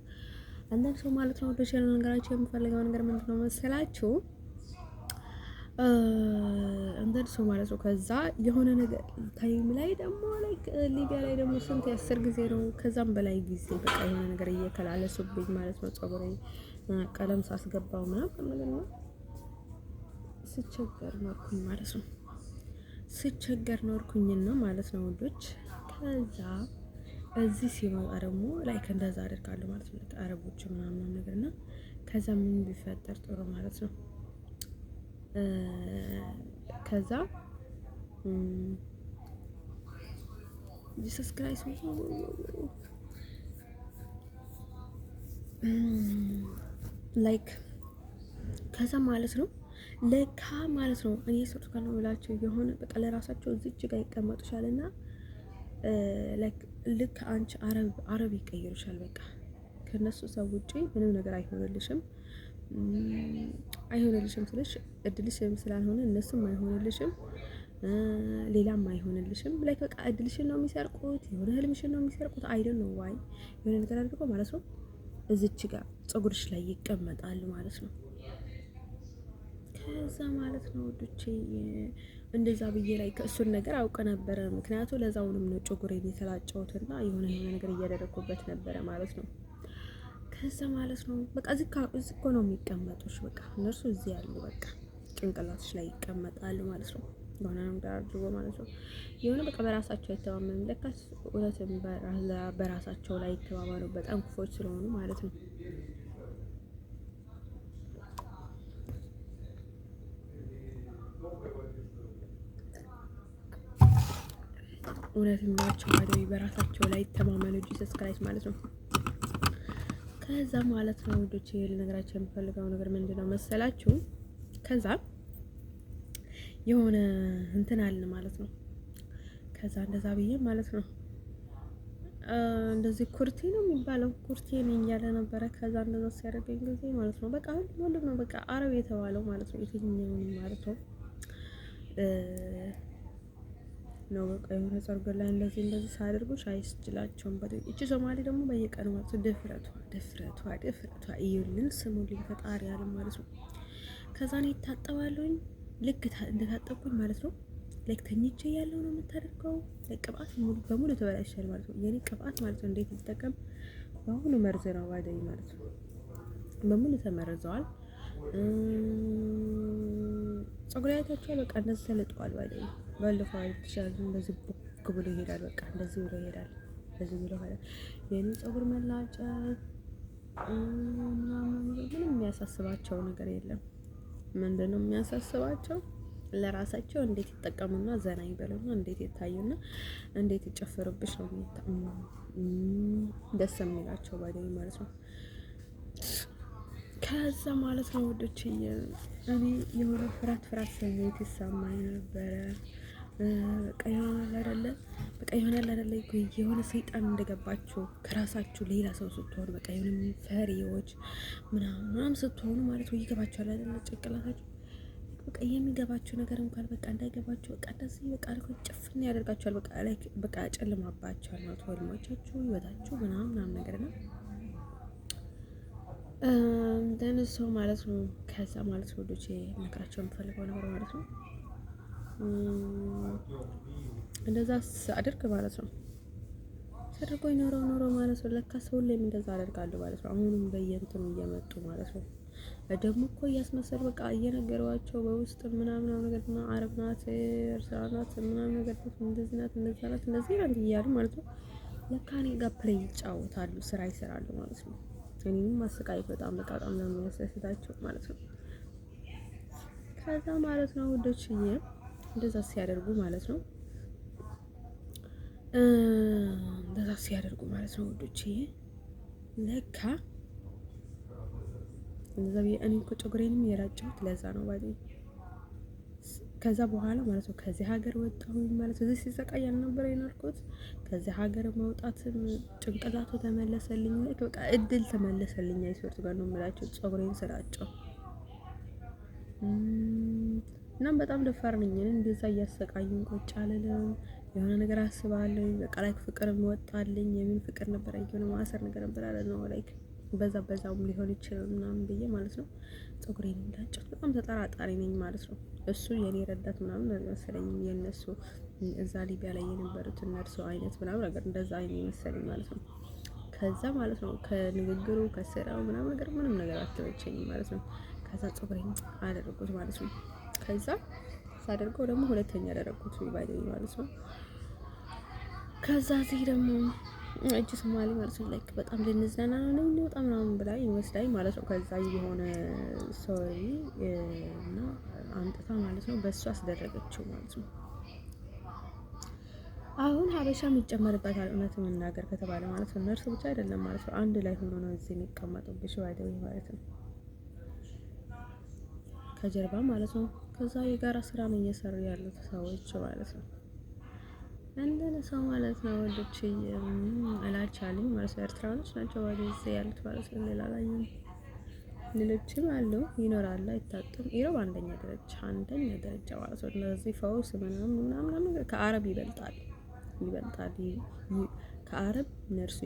እንደን ሰው ማለት ነው ወደ ነገራቸው የምፈልገው ነገር ምንድነው መሰላችሁ? እንደን ሰው ማለት ነው ከዛ የሆነ ነገር ታይም ላይ ደግሞ ላይክ ሊቢያ ላይ ደግሞ ስንት 10 ጊዜ ነው ከዛም በላይ ጊዜ በቃ የሆነ ነገር እየከላለሱብኝ ማለት ነው። ፀጉሬ ቀለም ሳስገባው ምናምን ነገር ነው ስቸገር ኖርኩኝ ማለት ነው። ስቸገር ኖርኩኝና ማለት ነው ወዶች ከዛ እዚህ ሲመጣ ደግሞ ላይክ እንደዛ አደርጋለሁ ማለት ነው። አረቦች ምናምን ነገርና ከዛ ምን ቢፈጠር ጥሩ ማለት ነው። ከዛ ጂሰስ ክራይስት ላይክ ከዛ ማለት ነው ለካ ማለት ነው እኔ ሰርቶ ካለው ብላችሁ የሆነ በቃ ለራሳቸው እዚች ጋር ይቀመጡሻልና ላይክ ልክ አንቺ አረብ ይቀይሩሻል። በቃ ከነሱ ሰው ውጪ ምንም ነገር አይሆንልሽም ስልሽ እድልሽም ስላልሆነ እነሱም አይሆንልሽም ሌላም አይሆንልሽም። ላይክ በቃ እድልሽን ነው የሚሰርቁት፣ የሆነ ህልምሽን ነው የሚሰርቁት። አይደል ነው ዋይ የሆነ ነገር አድርገው ማለት ነው እዚች ጋር ፀጉርሽ ላይ ይቀመጣል ማለት ነው። ከዛ ማለት ነው ወዶቼ እንደዛ ብዬ ላይ ከእሱን ነገር አውቀ ነበረ። ምክንያቱም ለዛውንም ነው ፀጉሬን የተላጨሁትና የሆነ ነገር እያደረኩበት ነበረ ማለት ነው። ከዛ ማለት ነው በቃ እዚህ እኮ ነው የሚቀመጡሽ። በቃ እነርሱ እዚህ ያሉ በቃ ጭንቅላትሽ ላይ ይቀመጣሉ ማለት ነው። የሆነ ነገር አድርጎ ማለት ነው የሆነ በቃ በራሳቸው አይተማመኑም። ለካስ እውነትም በራሳቸው ላይ ይተማመኑ በጣም ክፎች ስለሆኑ ማለት ነው። እውነትም ናቸው ባይደዊ በራሳቸው ላይ ይተማመኑ ጂሰስ ክራይስት ማለት ነው። ከዛ ማለት ነው ወዶቼ ልነግራችሁ የምፈልገው ነገር ምንድነው መሰላችሁ? ከዛ የሆነ እንትን አለ ማለት ነው። ከዛ እንደዛ ብዬ ማለት ነው እንደዚህ ኩርቲ ነው የሚባለው ኩርቲ ነኝ እያለ ነበረ። ከዛ እንደዛ ሲያደርገኝ ጊዜ ማለት ነው በቃ ሁሉም ነው በቃ አረብ የተባለው ማለት ነው የትኛውንም ማለት ነው ነው በቃ የሆነ ጸጉር ላይ እንደዚህ ሳያደርጉሽ አይስችላቸውም። እቺ ሶማሌ ደግሞ በየቀኑ ማለት ነው ድፍረቷ እዩልን ስሙልኝ ፈጣሪ ያለ ማለት ነው። ከዛ ነው ይታጠባለሁኝ ልክ እንደታጠብኩኝ ማለት ነው ላይክ ተኝቼ ያለው ነው የምታደርገው ለቅባት ሙሉ በሙሉ ተበላሽቷል ማለት ነው። የኔ ቅባት ማለት ነው እንዴት ይጠቀም በአሁኑ መርዝ ነው ባይደኝ ማለት ነው በሙሉ ተመርዘዋል። ፀጉሬ አይታችኋል በቃ እንደዚህ ተለጥቷል ባይደኝ ባለፈው አይተሻል እንደዚህ ቦክ ብሎ ይሄዳል። በቃ እንደዚህ ብሎ ይሄዳል የኔ ፀጉር መላጨት ምንም የሚያሳስባቸው ነገር የለም። ምንድነው የሚያሳስባቸው? ለራሳቸው እንዴት ይጠቀሙና ዘና ይበሉና እንዴት ይታዩና እንዴት ይጨፍሩብሽ ነው ደስ የሚላቸው ባይደኝ ማለት ነው። ከዛ ማለት ነው ወዶች እኔ የሆነ ፍራት ስሜት ይሰማኝ ነበረ በቃ ይሆናል አይደለ? በቃ ይሆናል አይደለ? የሆነ ሰይጣን እንደገባችሁ ከራሳችሁ ሌላ ሰው ስትሆኑ በቃ የሆነ ፈሪዎች ምናምን ስትሆኑ ማለት ነው ይገባችኋል አይደለ? ጭንቅላታችሁ በቃ የሚገባችሁ ነገር እንኳን በቃ እንዳይገባችሁ በቃ እንደዚህ በቃ ጭፍን ያደርጋችኋል። በቃ ላይ በቃ ጨልማባችኋል ማለት ወልሞቻችሁ ህይወታችሁ ምናምን ነገር ነው እንደነሰው ማለት ነው። ከዛ ማለት ነው ወዶቼ ነግራቸው የምፈልገው ነገር ማለት ነው እንደዛ አድርግ ማለት ነው። ተደርጎ ኖሮ ማለት ነው። ለካ ሰው ላይም እንደዛ አደርጋለሁ ማለት ነው። አሁንም በየእንትኑ እየመጡ ማለት ነው። ደግሞ እኮ እያስመሰሉ በቃ እየነገሯቸው በውስጥ ምናምን ነገር እና አረብ ናት ኤርትራ ናት ምናምን ነገር እንደዚህ ናት እንደዛ ናት እንደዚህ ናት እያሉ ማለት ነው። ለካ እኔ ጋር ፕሌይ ይጫወታሉ፣ ስራ ይሰራሉ ማለት ነው። እኔም ማሰቃየት በጣም በጣም ነው የሚያስደስታቸው ማለት ነው። ከዛ ማለት ነው ወዶችዬ እንደዛ ሲያደርጉ ማለት ነው እንደዛ ሲያደርጉ ማለት ነው ወዶችዬ ለካ እንደዛ እኔ እኮ ፀጉሬንም የላጨሁት ለዛ ነው ባዲ። ከዛ በኋላ ማለት ነው ከዚህ ሀገር ወጣሁኝ ማለት ነው። እዚህ ሲሰቃይ ያልነበረ የኖርኩት ከዚህ ሀገር መውጣትም ጭንቅላቱ ተመለሰልኝ። ላይ በቃ እድል ተመለሰልኝ። አይሶርት ጋር ነው የምላቸው ፀጉሬን ስላጨው እናም በጣም ደፋር ነኝ። እንደዛ እያሰቃዩኝ ቁጭ አልልም። የሆነ ነገር አስባለሁ በቃ ላይክ ፍቅር ወጣልኝ። የምን ፍቅር ነበር አይሆነ ማሰር ነገር ነበር አለ ነው ላይክ በዛውም ሊሆን ይችላል ምናምን ብዬ ማለት ነው ፀጉሬን እንዳጨት በጣም ተጠራጣሪ ነኝ ማለት ነው። እሱ የኔ ረዳት ምናምን መሰለኝ የነሱ እዛ ሊቢያ ላይ የነበሩት እነርሱ አይነት ምናምን ነገር እንደዛ አይነት መሰለኝ ማለት ነው። ከዛ ማለት ነው ከንግግሩ ከስራው ምናምን ነገር ምንም ነገር አትመቸኝም ማለት ነው። ከዛ ፀጉሬን አደረኩት ማለት ነው። ከዛ ሳደርገው ደግሞ ሁለተኛ ያደረኩት ባይደኝ ማለት ነው። ከዛ እዚህ ደግሞ እጅ ሶማሌ ማለት ነው ላይክ በጣም ልንዝናና ነው በጣም ምናምን ብላ ይመስላል ማለት ነው። ከዛ የሆነ ሶሪ እና አንጥታ ማለት ነው በእሱ አስደረገችው ማለት ነው። አሁን ሀበሻ የሚጨመርበታል እውነት መናገር ከተባለ ማለት ነው። እነርሱ ብቻ አይደለም ማለት ነው አንድ ላይ ሆኖ ነው እዚህ የሚቀመጡብሽ ባይደኝ ማለት ነው ከጀርባ ማለት ነው። ከዛ የጋራ ስራ ነው እየሰሩ ያሉት ሰዎች ማለት ነው። እንደነ ሰው ማለት ነው ወንዶች አላቻለኝ ማለት ነው። ኤርትራኖች ናቸው ወደዚህ ያሉት ማለት ነው። ሌላ ላይ ሌሎችም አሉ ይኖራሉ፣ አይታጡም። ኢሮብ አንደኛ ደረጃ ማለት ነው። እነዚህ ፈውስ ምናምን ከአረብ ይበልጣል ከአረብ ነርሱ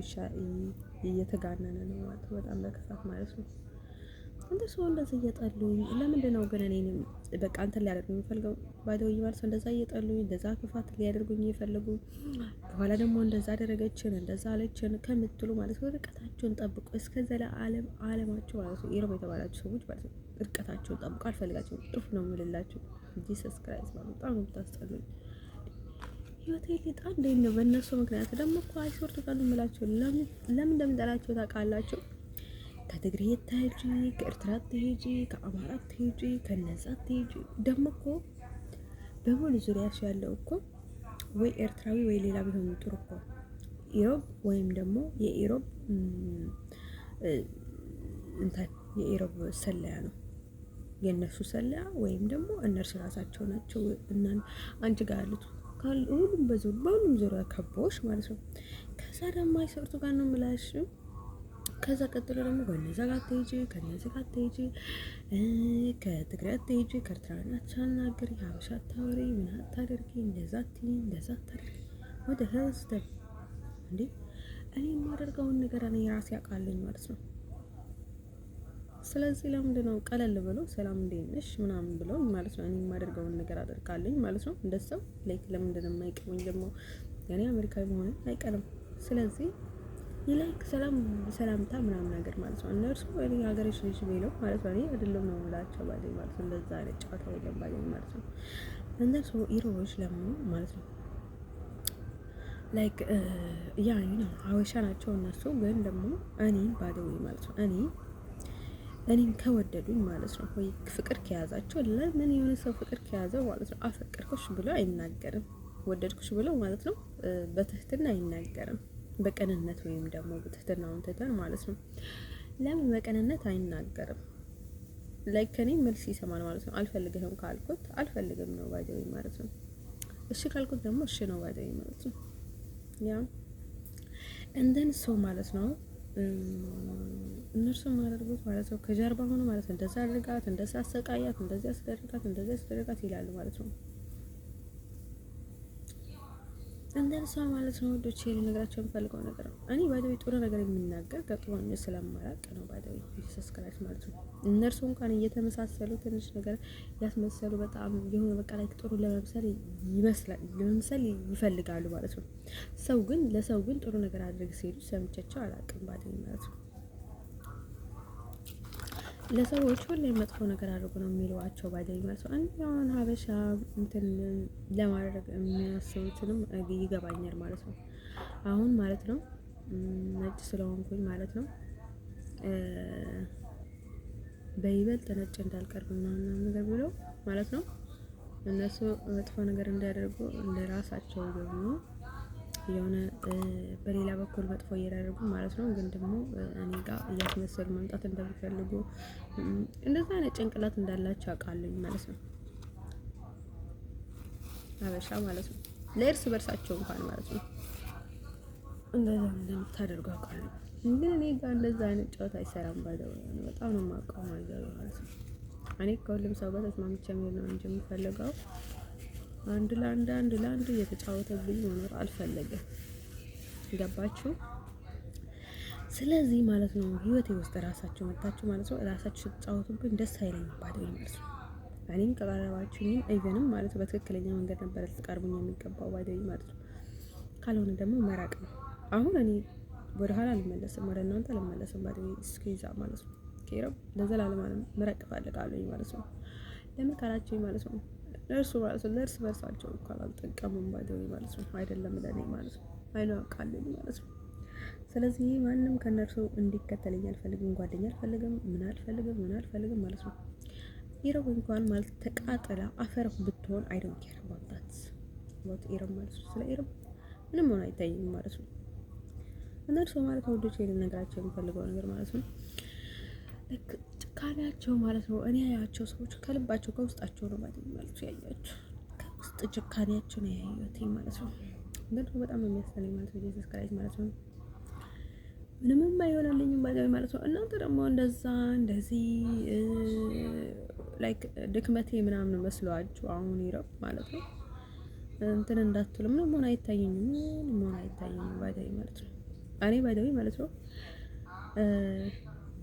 እየተጋነነ ነው ማለት ነው። በጣም በክፋት ማለት ነው። እንደ ሰው እንደዛ እየጠሉኝ ለምንድን ነው ግን እኔንም በቃ እንትን ሊያደርጉኝ የሚፈልገው ባይደውይ ማለት ነው። እንደዛ እየጠሉኝ እንደዛ ክፋት ሊያደርጉኝ እየፈለጉ በኋላ ደግሞ እንደዛ አደረገችን እንደዛ አለችን ከምትሉ ማለት ነው ርቀታችሁን ጠብቁ። እስከ ዘላለም ዓለማችሁ ማለት ነው። ኢሮብ የተባላችሁ ሰዎች ማለት ነው ርቀታችሁን ጠብቁ። አልፈልጋችሁም። ጥፍ ነው የምልላችሁ። ጂሰስ ክራይስት ማለት በጣም ነው የምታስጠሉኝ። ህይወቴ ሊጣ እንዴት ነው በእነሱ ምክንያት ደግሞ እኮ አይሶርት ጋር ነው የምላችሁ። ለምን እንደምጠላቸው ታውቃላችሁ? ከትግሬ ትሄጂ፣ ከኤርትራ ትሄጂ፣ ከአማራ ትሄጂ፣ ከነዛ ትሄጂ ደግሞ እኮ በሙሉ ዙሪያሽ ያለው እኮ ወይ ኤርትራዊ ወይ ሌላ ቢሆን ጥሩ እኮ ኢሮብ ወይም ደግሞ የኢሮብ የኢሮብ ሰለያ ነው የእነሱ ሰለያ ወይም ደግሞ እነርሱ ራሳቸው ናቸው። እና አንቺ ጋር ያሉት ሁሉም በሁሉም ዙሪያ ከቦሽ ማለት ነው። ከዛ ደግሞ አይሶርቱ ጋር ነው የምላሽ። ከዛ ቀጥሎ ደግሞ ከነዛ ጋር ትሄጂ፣ ከነዚህ ጋር ትሄጂ፣ ከትግራይ ትሄጂ፣ ከኤርትራ አትናገሪ፣ ሀበሻ አታወሪ፣ ምን አታደርጊ፣ እንደዛ ትይ፣ እንደዛ ታደርጊ። ወደ ህዝብ እንዴ እኔ የማደርገውን ነገር እኔ ራሴ አውቃለኝ ማለት ነው። ስለዚህ ለምንድን ነው ቀለል ብሎ ሰላም እንዴት ነሽ ምናምን ብለው ማለት ነው እኔ የማደርገውን ነገር አደርጋለኝ ማለት ነው። እንደሰው ላይክ ለምንድን ነው የማይቀሙኝ ደግሞ እኔ አሜሪካዊ መሆን አይቀርም። ስለዚህ ይላይክ ሰላምታ ምናምን ነገር ማለት ነው። እነርሱ እኔ ሀገርሽ ልጅ ቢለው ማለት ነው እኔ አይደለም ነው የምላቸው ባለኝ ማለት ነው። እንደዛ አይነት ጨዋታ የለም ባለኝ ማለት ነው። እነርሱ ኢሮቦች ለምን ማለት ነው ላይክ ያ ነው ሀበሻ ናቸው እነሱ ግን ደግሞ እኔን ባደው ማለት ነው እኔን ከወደዱኝ ማለት ነው ወይ ፍቅር ከያዛቸው ለምን የሆነ ሰው ፍቅር ከያዘው ማለት ነው አፈቀርኩሽ ብሎ አይናገርም። ወደድኩሽ ብሎ ማለት ነው በትህትና አይናገርም። በቀንነት ወይም ደግሞ በትህትናውን ትተን ማለት ነው ለምን በቀንነት አይናገርም። ላይክ እኔ መልስ ይሰማል ማለት ነው። አልፈልግህም ካልኩት አልፈልግም ነው ባይደው ማለት ነው። እሺ ካልኩት ደግሞ እሺ ነው ባይደኝ ማለት ነው። ያ እንደን ሰው ማለት ነው። እነርሱ ማድረጉት ማለት ነው ከጀርባ ሆኖ ማለት ነው እንደዛ አድርጋት፣ እንደዛ አሰቃያት፣ እንደዛ አስደርጋት፣ እንደዛ አስደርጋት ይላሉ ማለት ነው። እንደዛ ማለት ነው ወዶቼ ልነግራቸው የምፈልገው ነገር ነው። እኔ ባይደው ጥሩ ነገር የሚናገር ገጥሞኝ ስለማላውቅ ነው ባይደው ሰብስክራይብ ማለት ነው። እነርሱ እንኳን እየተመሳሰሉ ትንሽ ነገር ያስመሰሉ በጣም የሆነ በቃ ላይ ጥሩ ለመምሰል ይመስላል ለመምሰል ይፈልጋሉ ማለት ነው። ለሰው ግን ጥሩ ነገር አድርግ ሲሉ ሰምቻቸው አላውቅም ባይደው ማለት ነው። ለሰዎች ሁሌ መጥፎ ነገር አድርጎ ነው የሚለዋቸው ባይደኝ ማለት ነው። አሁን ሀበሻ እንትን ለማድረግ የሚያስቡትንም ይገባኛል ማለት ነው። አሁን ማለት ነው ነጭ ስለሆንኩኝ ማለት ነው በይበልጥ ነጭ እንዳልቀርብ ምናምን ነገር ብሎ ማለት ነው እነሱ መጥፎ ነገር እንዲያደርጉ ለራሳቸው ደግሞ የሆነ በሌላ በኩል መጥፎ እያደረጉ ማለት ነው። ግን ደግሞ እኔ ጋር እያስመሰሉ መምጣት እንደሚፈልጉ እንደዛ አይነት ጭንቅላት እንዳላቸው አውቃለሁ ማለት ነው። ሀበሻ ማለት ነው ለእርስ በርሳቸው እንኳን ማለት ነው እንደዛ እንደምታደርጉ አውቃለሁ። ግን እኔ ጋር እንደዛ አይነት ጨዋታ አይሰራም ባይደው በጣም ነው የማውቀው ማለት ነው። እኔ ከሁሉም ሰው ጋር ተስማምቼ መሄድ ነው እንጂ የምፈልገው አንድ ለአንድ እየተጫወተብኝ መኖር አልፈለገም። ገባችሁ? ስለዚህ ማለት ነው ህይወቴ ውስጥ ራሳችሁ መታችሁ ማለት ነው ራሳችሁ ስትጫወቱብኝ ደስ አይለኝም ባይደው ማለት ነው። እኔም ከቀረባችሁኝም ኢቨንም ማለት ነው በትክክለኛ መንገድ ነበር ልትቀርቡኝ የሚገባው ባይደው ማለት ነው። ካልሆነ ደግሞ መራቅ ነው። አሁን እኔ ወደ ኋላ አልመለስም፣ ወደ እናንተ አልመለስም ባይደው እስኪዛ ማለት ነው። ከረም ለዘላለም አለም መረቅ ፈልጋለሁ ማለት ነው። ለምን ካላችሁኝ ማለት ነው ለእርሱ ማለት ነው ለእርስ በርሳቸው እንኳን አልጠቀሙም ባይደው ማለት ነው። አይደለም ለኔ ማለት ነው አይናቃልኝ ማለት ነው። ስለዚህ ማንም ከነርሱ እንዲከተለኝ አልፈልግም፣ ጓደኛ አልፈልግም፣ ምን አልፈልግም ማለት ነው። ኢሮብ እንኳን ማለት ተቃጠላ አፈር ብትሆን አይ ዶንት ኬር አባውት ዛት ኢሮብ ማለት ነው። ስለ ኢሮብ ምንም ሆነ አይታየኝም ማለት ነው። እነርሱ ማለት ወዶቼ ልነግራቸው የምፈልገው ነገር ማለት ነው ጭካኔያቸው ማለት ነው። እኔ ያያቸው ሰዎች ከልባቸው ከውስጣቸው ነው ማለት ነው ያያቸው ከውስጥ ጭካኔያቸው ነው ያዩት ማለት ነው። እንደው በጣም የሚያስጠላኝ ማለት ነው ኢየሱስ ክርስቶስ ማለት ነው። ምንም አይሆንልኝም ማለት ነው። እናንተ ደግሞ እንደዚህ ላይክ ድክመቴ ምናምን መስሏችሁ አሁን ይረብ ማለት ነው እንትን እንዳትሉ ምንም ሆነ አይታየኝም ባይደይ ማለት ነው። እኔ ባይደይ ማለት ነው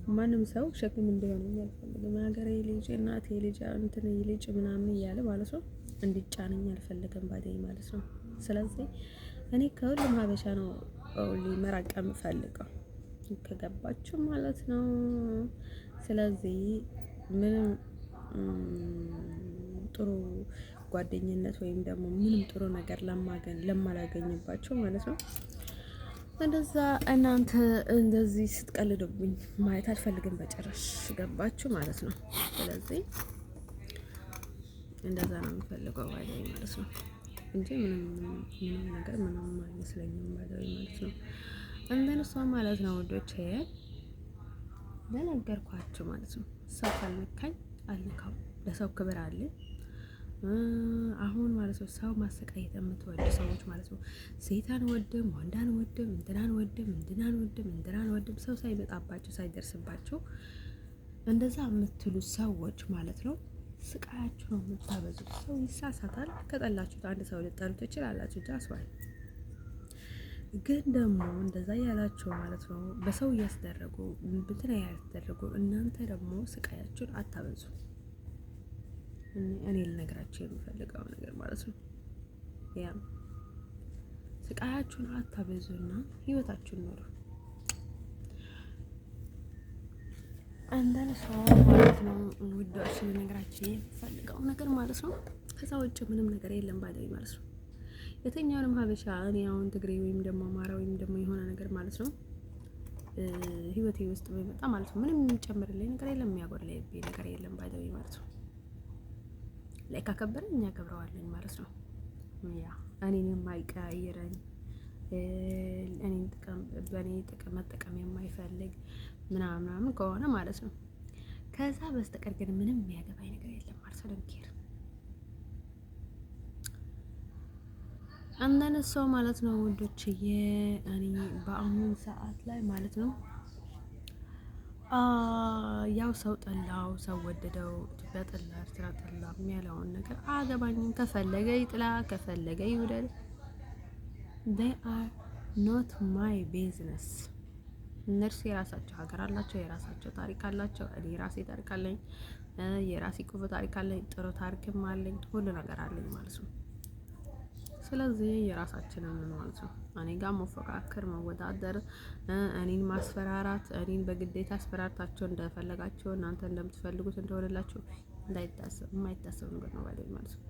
ማንም ሰው ሸክም እንዲሆን አልፈልግም። ሀገሬ ልጅ እናቴ ልጅ እንትን ልጅ ምናምን እያለ ማለት ነው እንዲጫነኝ አልፈልግም ባይደይ ማለት ነው። ስለዚህ እኔ ከሁሉም ሀበሻ ነው ሊመራቅ የምፈልገው ከገባችሁ ማለት ነው። ስለዚህ ምንም ጥሩ ጓደኝነት ወይም ደግሞ ምንም ጥሩ ነገር ለማላገኝባቸው ማለት ነው እንደዛ እናንተ እንደዚህ ስትቀልዱብኝ ማየት አልፈልግም በጭራሽ። ገባችሁ ማለት ነው። ስለዚህ እንደዛ ነው የምፈልገው ባይደይ ማለት ነው እንጂ ምንም ነገር ምንም አይመስለኝም ባይደይ ማለት ነው። እንደነሱ ማለት ነው ወዶቼ ለነገርኳችሁ ማለት ነው። ሰው ካልነካኝ አልነካም። ለሰው ክብር አለኝ። አሁን ማለት ነው ሰው ማሰቃየት የምትወዱ ሰዎች ማለት ነው ሴታን ወድም ወንዳን ወድም እንትናን ወድም ሰው ሳይመጣባቸው ሳይደርስባቸው እንደዛ የምትሉ ሰዎች ማለት ነው ስቃያችሁ ነው የምታበዙት። ሰው ይሳሳታል። ከጠላችሁት አንድ ሰው ልጠሉ ትችላላችሁ ጃስዋይ ግን ደግሞ እንደዛ ያላችሁ ማለት ነው በሰው እያስደረጉ እንትን ያስደረጉ እናንተ ደግሞ ስቃያችሁን አታበዙ። እኔ ልነግራችሁ የምፈልገው ነገር ማለት ነው ያ ስቃያችሁን አታበዙና ህይወታችሁን ኖሩ። እንደነሱ ማለት ነው ውዶች ልነግራችሁ የምፈልገው ነገር ማለት ነው። ከዛ ውጭ ምንም ነገር የለም ባይደይ ማለት ነው። የትኛውንም ሀበሻ እኔ አሁን ትግሬ ወይም ደግሞ አማራ ወይም ደግሞ የሆነ ነገር ማለት ነው ህይወቴ ውስጥ በመጣ ማለት ነው ምንም የሚጨምርልኝ ነገር የለም፣ የሚያጎድልብኝ ነገር የለም ባይደይ ማለት ነው። ላይ ካከበረኝ እኛ አከብረዋለሁ ማለት ነው። ያ እኔን የማይቀያየረኝ እኔን በእኔ ጥቅም መጠቀም የማይፈልግ ምናምን ከሆነ ማለት ነው ከዛ በስተቀር ግን ምንም የሚያገባኝ ነገር የለም ማለት ነው። እንደነሰው ማለት ነው ውዶችዬ። እኔ በአሁኑ ሰዓት ላይ ማለት ነው ያው ሰው ጠላው ሰው ወደደው ኢትዮጵያ ጠላ ኤርትራ ጠላ የሚያለውን ነገር አገባኝም። ከፈለገ ይጥላ ከፈለገ ይውደድ። they are not my business። እነርሱ የራሳቸው ሀገር አላቸው፣ የራሳቸው ታሪክ አላቸው። እኔ የራሴ ታሪክ አለኝ፣ የራሴ ክፉ ታሪክ አለኝ፣ ጥሩ ታሪክም አለኝ፣ ሁሉ ነገር አለኝ ማለት ነው። ስለዚህ የራሳችንን ማለት ነው። እኔ ጋር መፎካከር፣ መወዳደር፣ እኔን ማስፈራራት፣ እኔን በግዴታ አስፈራርታቸው እንደፈለጋቸው እናንተ እንደምትፈልጉት እንደሆነላችሁ እንዳይታሰብ የማይታሰብ ነገር ነው ባለኝ ማለት ነው።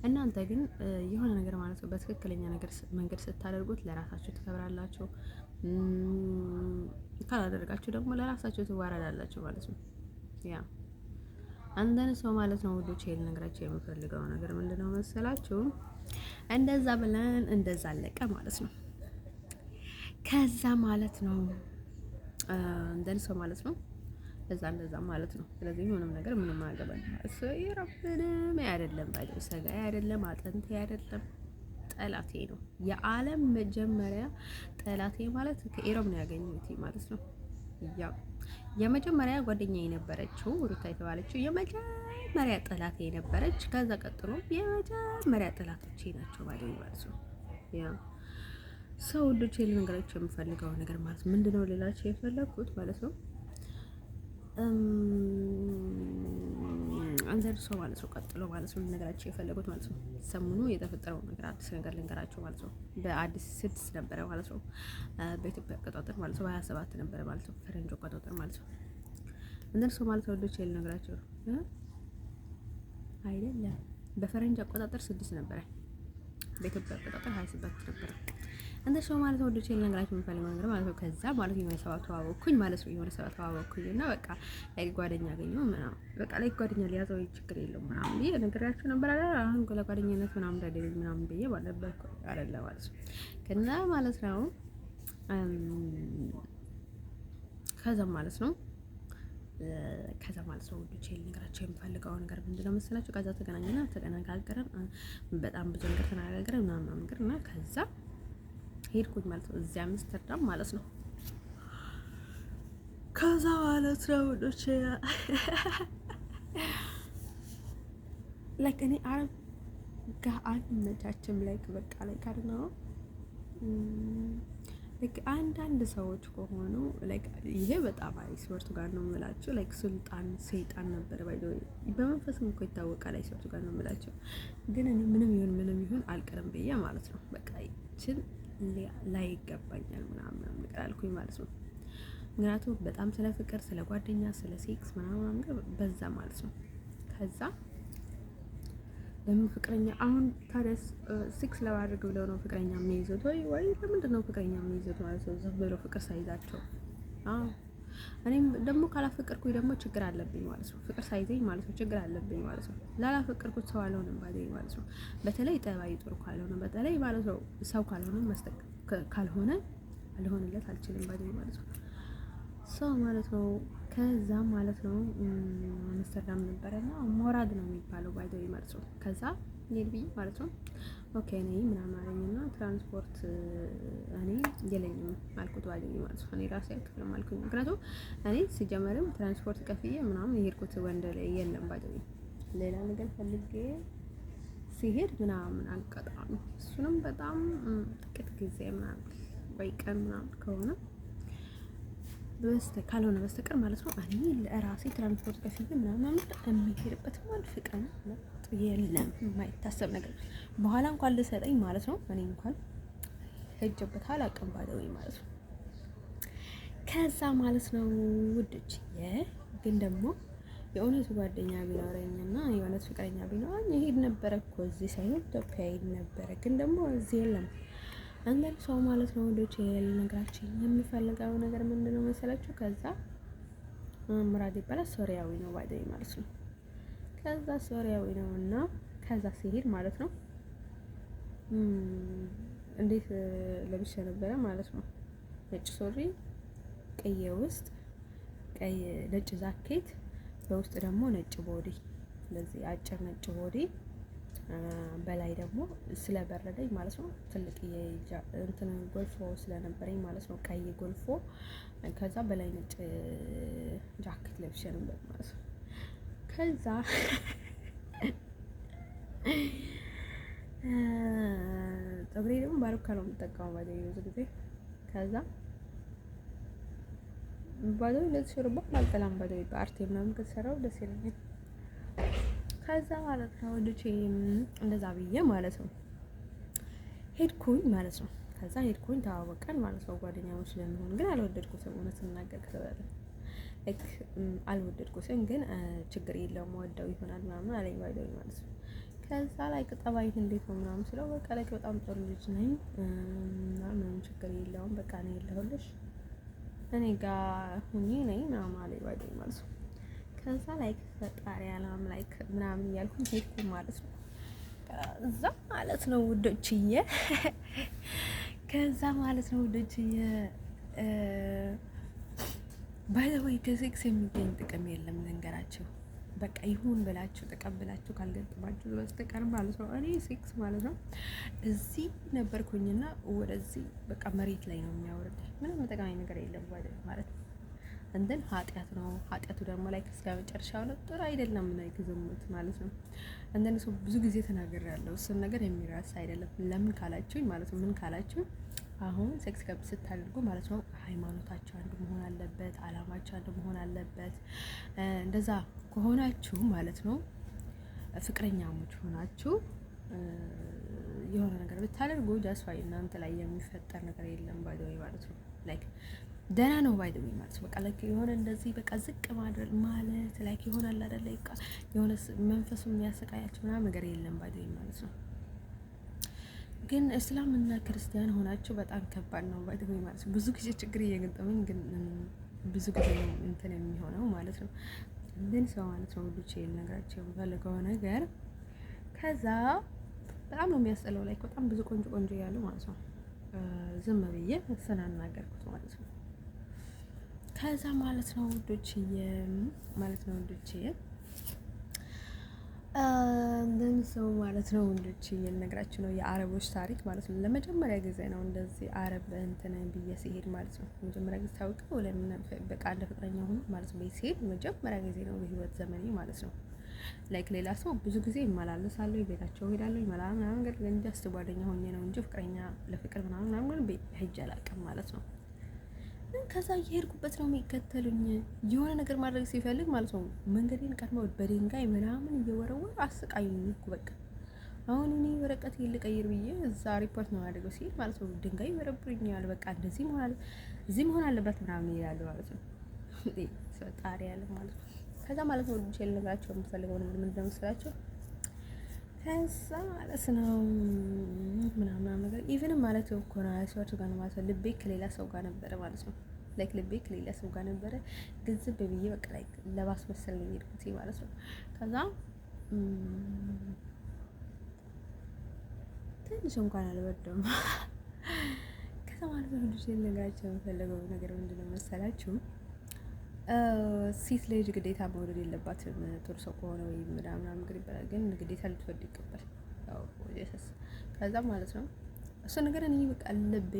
እናንተ ግን የሆነ ነገር ማለት ነው በትክክለኛ ነገር መንገድ ስታደርጉት ለራሳችሁ ትከብራላችሁ፣ ካላደረጋችሁ ደግሞ ለራሳችሁ ትዋረዳላችሁ ማለት ነው። ያ አንደን ሰው ማለት ነው ውዶቼ። ልነግራችሁ የምፈልገው ነገር ምንድነው መሰላችሁ? እንደዛ ብለን እንደዛ አለቀ ማለት ነው። ከዛ ማለት ነው እንደን ሰው ማለት ነው እንደዛ ማለት ነው። ስለዚህ ምንም ነገር ምንም አያገባኝ። እሱ የረብንም አይደለም ባይ ሰጋዬ አይደለም አጥንቴ አይደለም ጠላቴ ነው። የዓለም መጀመሪያ ጠላቴ ማለት ከኢሮብ ነው ያገኘሁት ማለት ነው። ያው የመጀመሪያ ጓደኛዬ የነበረችው ሩታ የተባለችው የመጀመሪያ ጠላቴ የነበረች፣ ከዛ ቀጥሎ የመጀመሪያ ጠላቶቼ ናቸው ማለት ነው። ያ ሰው ወዶቼ ልነግራችሁ የምፈልገው ነገር ማለት ምንድነው ሌላችሁ የፈለኩት ማለት ነው አንዘር ሰው ማለት ነው። ቀጥሎ ማለት ነው ልነግራችሁ የፈለጉት ማለት ነው ሰሞኑ የተፈጠረው ነገር አዲስ ነገር ልንገራችሁ ማለት ነው። በአዲስ 6 ነበረ ማለት ነው በኢትዮጵያ አቆጣጠር ማለት ነው። በ27 ነበረ ማለት ነው ፈረንጅ አቆጣጠር ማለት ነው። አንዘር ሰው ማለት ወዶቼ ልነግራችሁ አይደለም በፈረንጅ አቆጣጠር 6 ነበረ፣ በኢትዮጵያ አቆጣጠር 27 ነበረ። እንደ ሰው ማለት ወዶቼ ልነግራችሁ የምፈልገው ነገር ማለት ነው። ከዛ ማለት የሆነ ሰው ተዋወቅኩኝ ማለት ነው። የሆነ ሰው ተዋወቅኩኝ እና በቃ ላይ ጓደኛ አገኘሁ ምናምን በቃ ላይ ጓደኛ ሊያዘው ችግር የለውም ምናምን ብዬ ነገራችሁ ነበር አይደል? አሁን ለጓደኝነት ምናምን አይደለም ምናምን ብዬ ባለበት አይደለ ማለት ነው። ከዛ ማለት ነው ከዛ ማለት ነው ውዶቼ ልነግራችሁ የምፈልገው ነገር ምንድነው መሰላችሁ? ከዛ ተገናኘና ተነጋገረን፣ በጣም ብዙ ነገር ተነጋገረን ምናምን ነገር እና ከዛ ሄድኩኝ ማለት ነው እዚያ አምስተርዳም ማለት ነው። ከዛ ማለት ነው ወዶቼ ላይክ እኔ አረብ ጋር አልመቻችም። ላይክ በቃ ላይክ ነው ላይክ አንዳንድ ሰዎች ከሆኑ ላይክ ይሄ በጣም አይስወርቱ ጋር ነው የምላቸው። ላይክ ሱልጣን ሰይጣን ነበር ባይዶ በመንፈስም እኮ ይታወቃል። አይስወርቱ ጋር ነው የምላቸው። ግን እኔ ምንም ይሁን አልቀርም ብዬ ማለት ነው በቃ ይችን ላይ ይገባኛል ምናምን ነገር አልኩኝ ማለት ነው። ምክንያቱም በጣም ስለ ፍቅር፣ ስለ ጓደኛ፣ ስለ ሴክስ ምናምን ነገር በዛ ማለት ነው። ከዛ ለምን ፍቅረኛ አሁን ታዲያ ሴክስ ለማድረግ ብለው ነው ፍቅረኛ የሚይዙት ወይ ለምንድን ነው ፍቅረኛ የሚይዙት ማለት ነው? ዝም ብለው ፍቅር ሳይዛቸው እኔም ደግሞ ካላፈቀርኩኝ ደግሞ ችግር አለብኝ ማለት ነው። ፍቅር ሳይዘኝ ማለት ነው ችግር አለብኝ ማለት ነው። ላላፈቀርኩት ሰው አልሆነም ማለት ነው። በተለይ ጠባይ ጥሩ ካልሆነ በተለይ ማለት ነው ሰው ካልሆነ አልሆንለት አልችልም ማለት ነው። ሰው ማለት ነው። ከዛ ማለት ነው አምስተርዳም ነበረና ሞራድ ነው የሚባለው ባይዘይ ማለት ነው። ከዛ ኔልቢ ማለት ነው ኦኬ ነኝ ምናምን አለኝና ትራንስፖርት እኔ የለኝም አልኩት ባይዘይ ማለት ነው። እኔ ራሴ አልከፍልም አልኩኝ። ምክንያቱም እኔ ሲጀመርም ትራንስፖርት ከፍዬ ምናምን የሄድኩት ወንድ ላይ የለም ባይዘይ ሌላ ነገር ፈልጌ ሲሄድ ምናምን አጋጣሚ እሱንም በጣም ጥቂት ጊዜ ምናምን ወይ ቀን ምናምን ከሆነ ካልሆነ በስተቀር ማለት ነው እኔ ለራሴ ትራንስፖርት ከፍዬ ምናምን የሚሄድበት ማለት ፍቅር የለም የማይታሰብ ነገር። በኋላ እንኳን ልሰጠኝ ማለት ነው እኔ እንኳን ሄጀበት አላውቅም ባለው ማለት ነው። ከዛ ማለት ነው ውዶች ግን ደግሞ የእውነት ጓደኛ ቢኖረኝና የእውነት ፍቅረኛ ቢኖረኝ ይሄድ ነበረ እኮ እዚህ ሳይሆን ኢትዮጵያ ይሄድ ነበረ። ግን ደግሞ እዚህ የለም። አንዳንድ ሰው ማለት ነው ወንዶች ልነግራችሁ የምፈልገው ነገር ምንድነው መሰላችሁ? ከዛ ሙራድ ይባላል ሶሪያዊ ነው ባይደይ ማለት ነው። ከዛ ሶሪያዊ ነውና ከዛ ሲሄድ ማለት ነው እንዴት ለብሼ ነበረ ማለት ነው ነጭ ሱሪ፣ ቀይ ውስጥ ቀይ ነጭ ጃኬት፣ በውስጥ ደግሞ ነጭ ቦዲ፣ ስለዚህ አጭር ነጭ ቦዲ በላይ ደግሞ ስለበረደኝ ማለት ነው ትልቅ እንትን ጎልፎ ስለነበረኝ ማለት ነው ቀይ ጎልፎ ከዛ በላይ ነጭ ጃኬት ለብሼ ነበር ማለት ነው። ከዛ ፀጉሬ ደግሞ ባሩካ ነው የምጠቀመው ባዶ ብዙ ጊዜ። ከዛ ባዶ እንደዚህ ሹሩባ አልጠላም። ባዶ በአርቴ ምናምን ከተሰራው ደስ ይለኛል። ከዛ ማለት ነው ልጄ እንደዛ ብዬ ማለት ነው ሄድኩኝ ማለት ነው። ከዛ ሄድኩኝ ተዋወቀን ማለት ነው ጓደኛሞች ስለሚሆን ግን አልወደድኩትም። እውነት ስናገር ከተባለ አልወደድኩትም፣ ግን ችግር የለውም ወደው ይሆናል ምናምን አለኝ ባይደው ማለት ነው። ከዛ ላይ ጠባይህ እንዴት ነው ምናምን ስለው በቃ ላይ በጣም ጥሩ ልጅ ነኝ እና ምንም ችግር የለውም በቃ ነው የለሁልሽ እኔ ጋር ሁኚ ነኝ ምናምን አለኝ ባይደው ማለት ነው። ከዛ ላይ ፈጣሪ አላም ላይ ምናምን እያልኩኝ ሄድኩ ማለት ነው። ከዛ ማለት ነው ውዶችዬ ከዛ ማለት ነው ውዶችዬ ባይ ዘ ወይ ከሴክስ የሚገኝ ጥቅም የለም ልንገራችሁ። በቃ ይሁን ብላችሁ ተቀብላችሁ ካልገጠማችሁ በስተቀር ማለት ነው። እኔ ሴክስ ማለት ነው እዚህ ነበርኩኝና ወደዚህ በቃ መሬት ላይ ነው የሚያወርድ። ምንም ጠቃሚ ነገር የለም ማለት ነው። እንትን ኃጢአት ነው። ኃጢአቱ ደግሞ ላይ እስከ መጨረሻው ነው ጥሩ አይደለም ነው ዝሙት ማለት ነው። እንደነ ሰው ብዙ ጊዜ ተናግሬያለሁ። እሱን ነገር የሚረሳ አይደለም። ለምን ካላችሁኝ ማለት ነው ምን ካላችሁ አሁን ሴክስ ከብ ስታደርጉ ማለት ነው ሃይማኖታችሁ አንድ መሆን አለበት፣ አላማችሁ አንድ መሆን አለበት። እንደዛ ከሆናችሁ ማለት ነው ፍቅረኛሞች ሆናችሁ የሆነ ነገር ብታደርጉ ጃስፋይ እናንተ ላይ የሚፈጠር ነገር የለም ባይ ዘ ወይ ማለት ነው። ላይክ ደህና ነው ባይ ዘ ወይ ማለት ነው። በቃ ላይክ የሆነ እንደዚህ በቃ ዝቅ ማድረግ ማለት ላይክ ይሆናል አይደለ? በቃ የሆነ መንፈሱን የሚያሰቃያችሁ ምናምን ነገር የለም ባይ ዘ ወይ ማለት ነው። ግን እስላም እና ክርስቲያን ሆናችሁ በጣም ከባድ ነው ባይ ዘ ወይ ማለት ነው። ብዙ ጊዜ ችግር እየገጠመኝ ግን ብዙ ጊዜ ነው እንትን የሚሆነው ማለት ነው። ግን ሰው ማለት ነው ሁሉ ቼል ነገራቸው የሚፈልገው ነገር ከዛ በጣም ነው የሚያስጠላው። ላይክ በጣም ብዙ ቆንጆ ቆንጆ ያሉ ማለት ነው ዝም ብዬ ስናናገርኩት ማለት ነው። ከዛ ማለት ነው ውዶችዬ ማለት ነው ውዶችዬ እንደን ሰው ማለት ነው ወንዶች እየነግራችሁ ነው የአረቦች ታሪክ ማለት ነው። ለመጀመሪያ ጊዜ ነው እንደዚህ አረብ እንትን ብዬ ሲሄድ ማለት ነው። መጀመሪያ ጊዜ ታውቀው ለምን በቃ እንደ ፍቅረኛ ሆኖ ማለት ነው ሲሄድ መጀመሪያ ጊዜ ነው በህይወት ዘመኔ ማለት ነው። ላይክ ሌላ ሰው ብዙ ጊዜ ይመላለሳለሁ ቤታቸው ሄዳለሁ ምናምን ግን እንጃ ጓደኛ ሆኜ ነው እንጂ ፍቅረኛ ለፍቅር ምናምን ሄጄ አላውቅም ማለት ነው። ከዛ እየሄድኩበት ነው የሚከተሉኝ። የሆነ ነገር ማድረግ ሲፈልግ ማለት ነው መንገዴን ቀድመው በድንጋይ ምናምን እየወረወሩ አስቃዩኝ እኮ በቃ። አሁን እኔ ወረቀት ልቀይር ብዬ እዛ ሪፖርት ነው ያደርገው ሲል ማለት ነው ድንጋይ ይወረብሩኛል። በቃ እንደዚህ መሆን አለበት ምናምን ይላሉ ማለት ነው። ፈጣሪ ያለ ማለት ነው። ከዛ ማለት ነው ዲቴል ነገራቸው የምፈልገው ነገር ምንድነው መሰላችሁ? ከዛ ማለት ነው ምናምን ነገር ኢቭን ማለት እኮ ነው አይሷችሁ ጋር ማለት ነው ልቤ ከሌላ ሰው ጋር ነበረ ማለት ነው። ላይክ ልቤ ከሌላ ሰው ጋር ነበረ ግዝብ ብዬ በቃ ላይክ ለማስመሰል ነው የሄድኩት ማለት ነው። ከዛ ትንሽ እንኳን አልወደውም። ከዛ ማለት ነው ልጅ ልነግራቸው የምፈልገው ነገር ምንድነው መሰላችሁ? ሴት ልጅ ግዴታ መውደድ የለባትም ጥሩ ሰው ከሆነ ወይ ምናምን ነገር ይባላል። ግን ግዴታ ልትወድ ይገባል። ያው ወይስ ከዛ ማለት ነው እሱ ነገር እኔ በቃ ልቤ